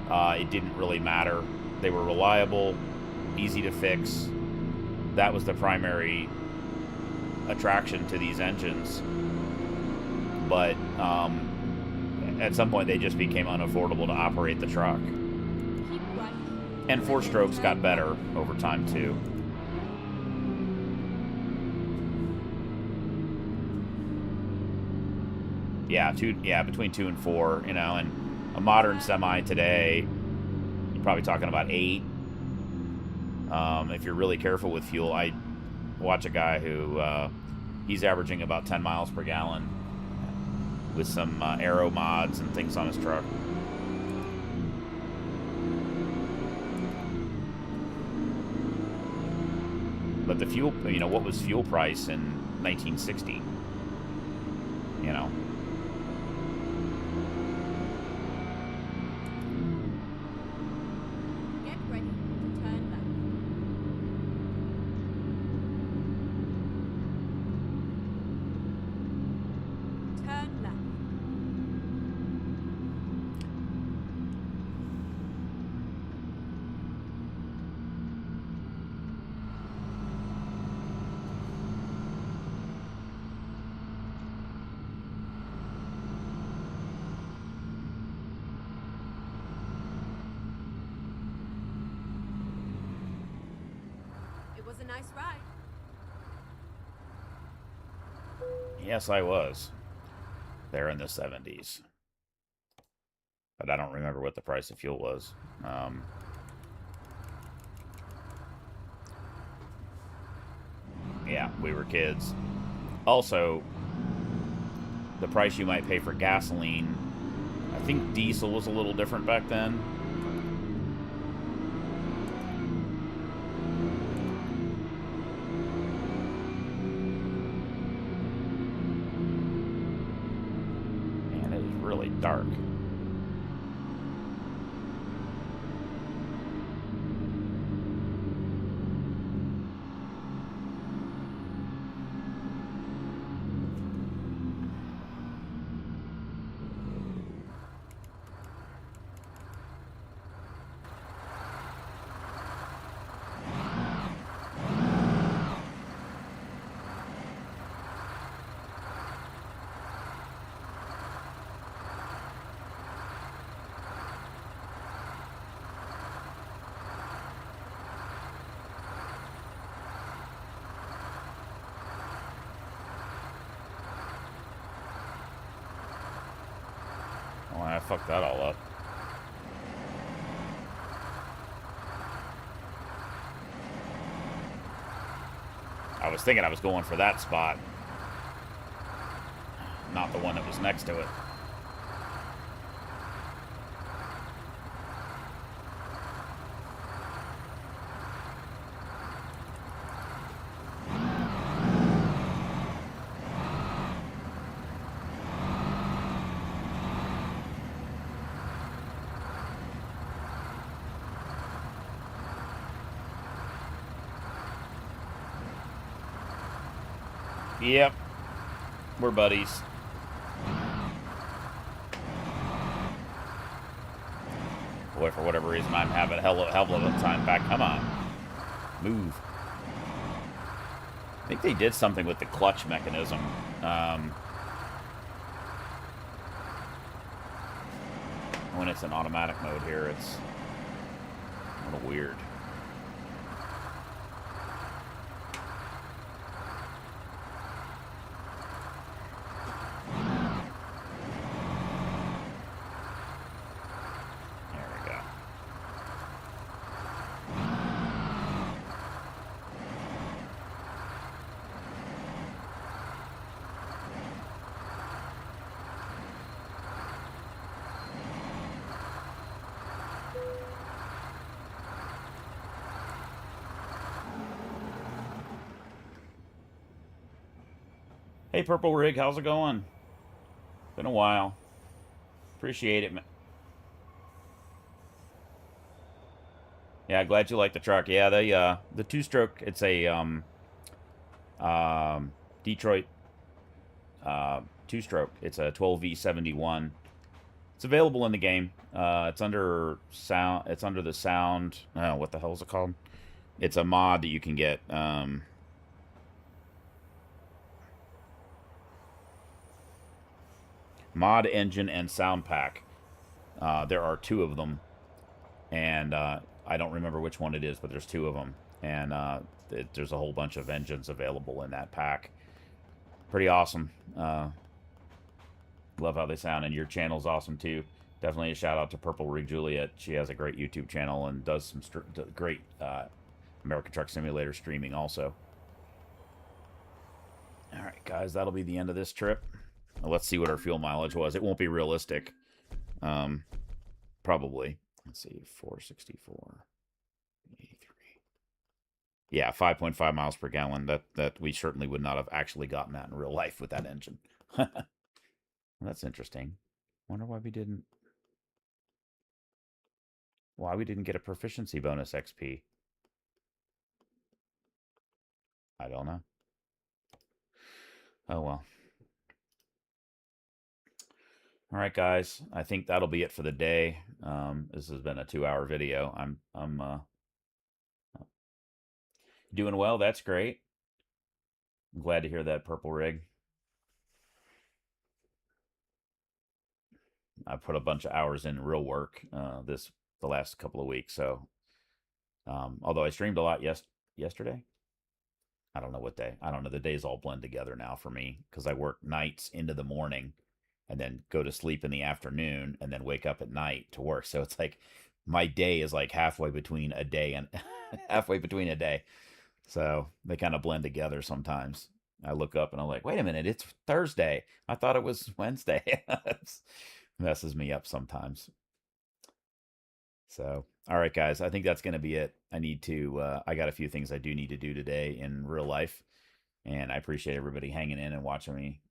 It didn't really matter. They were reliable, easy to fix. That was the primary attraction to these engines. But at some point, they just became unaffordable to operate the truck. Keep right. And four-strokes got better over time, too. Yeah, between 2 and 4, you know, and a modern semi today, you're probably talking about 8. If you're really careful with fuel, I watch a guy who, he's averaging about 10 miles per gallon with some aero mods and things on his truck. But the fuel, you know, what was fuel price in 1960? You know? Get ready to turn left. Turn left. It was a nice ride. Yes, I was. There in the 70s. But I don't remember what the price of fuel was. Yeah, we were kids. Also, the price you might pay for gasoline, I think diesel was a little different back then. Man, it is really dark. Oh, I fucked that all up. I was thinking I was going for that spot, not the one that was next to it. Yep. We're buddies. Boy, for whatever reason, I'm having a hell of a time back. Come on. Move. I think they did something with the clutch mechanism. When it's in automatic mode here, it's a little weird. Hey, Purple Rig, how's it going? Been a while. Appreciate it, man. Yeah, glad you like the truck. Yeah, the two-stroke, it's a Detroit two-stroke. It's a 12V71. It's available in the game. It's under sound. It's under the sound. Oh, what the hell is it called? It's a mod that you can get. Mod engine and sound pack. There are two of them, and I don't remember which one it is, but there's two of them, and there's a whole bunch of engines available in that pack. Pretty awesome. Love how they sound, and your channel's awesome too. Definitely a shout out to Purple Rig Juliet. She has a great YouTube channel and does some great American Truck Simulator streaming also. All right, guys, that'll be the end of this trip. Let's see what our fuel mileage was. It won't be realistic. Probably. Let's see, 464, 83. Yeah, 5.5 miles per gallon. That we certainly would not have actually gotten that in real life with that engine. That's interesting. Wonder why we didn't. Why we didn't get a proficiency bonus XP. I don't know. Oh well. All right, guys. I think that'll be it for the day. This has been a 2-hour video. I'm doing well. That's great. I'm glad to hear that, Purple Rig. I put a bunch of hours in real work the last couple of weeks. So, although I streamed a lot yesterday, I don't know what day. I don't know. The days all blend together now for me because I work nights into the morning, and then go to sleep in the afternoon, and then wake up at night to work. So it's like my day is like halfway between a day and halfway between a day. So they kind of blend together sometimes. I look up and I'm like, wait a minute, it's Thursday. I thought it was Wednesday. It messes me up sometimes. So, all right, guys, I think that's going to be it. I got a few things I do need to do today in real life. And I appreciate everybody hanging in and watching me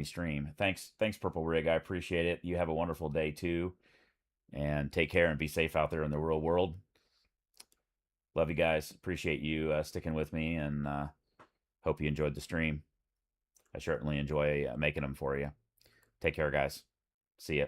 stream. Thanks, Purple Rig. I appreciate it. You have a wonderful day too. And take care and be safe out there in the real world. Love you guys. Appreciate you sticking with me, and hope you enjoyed the stream. I certainly enjoy making them for you. Take care, guys. See ya.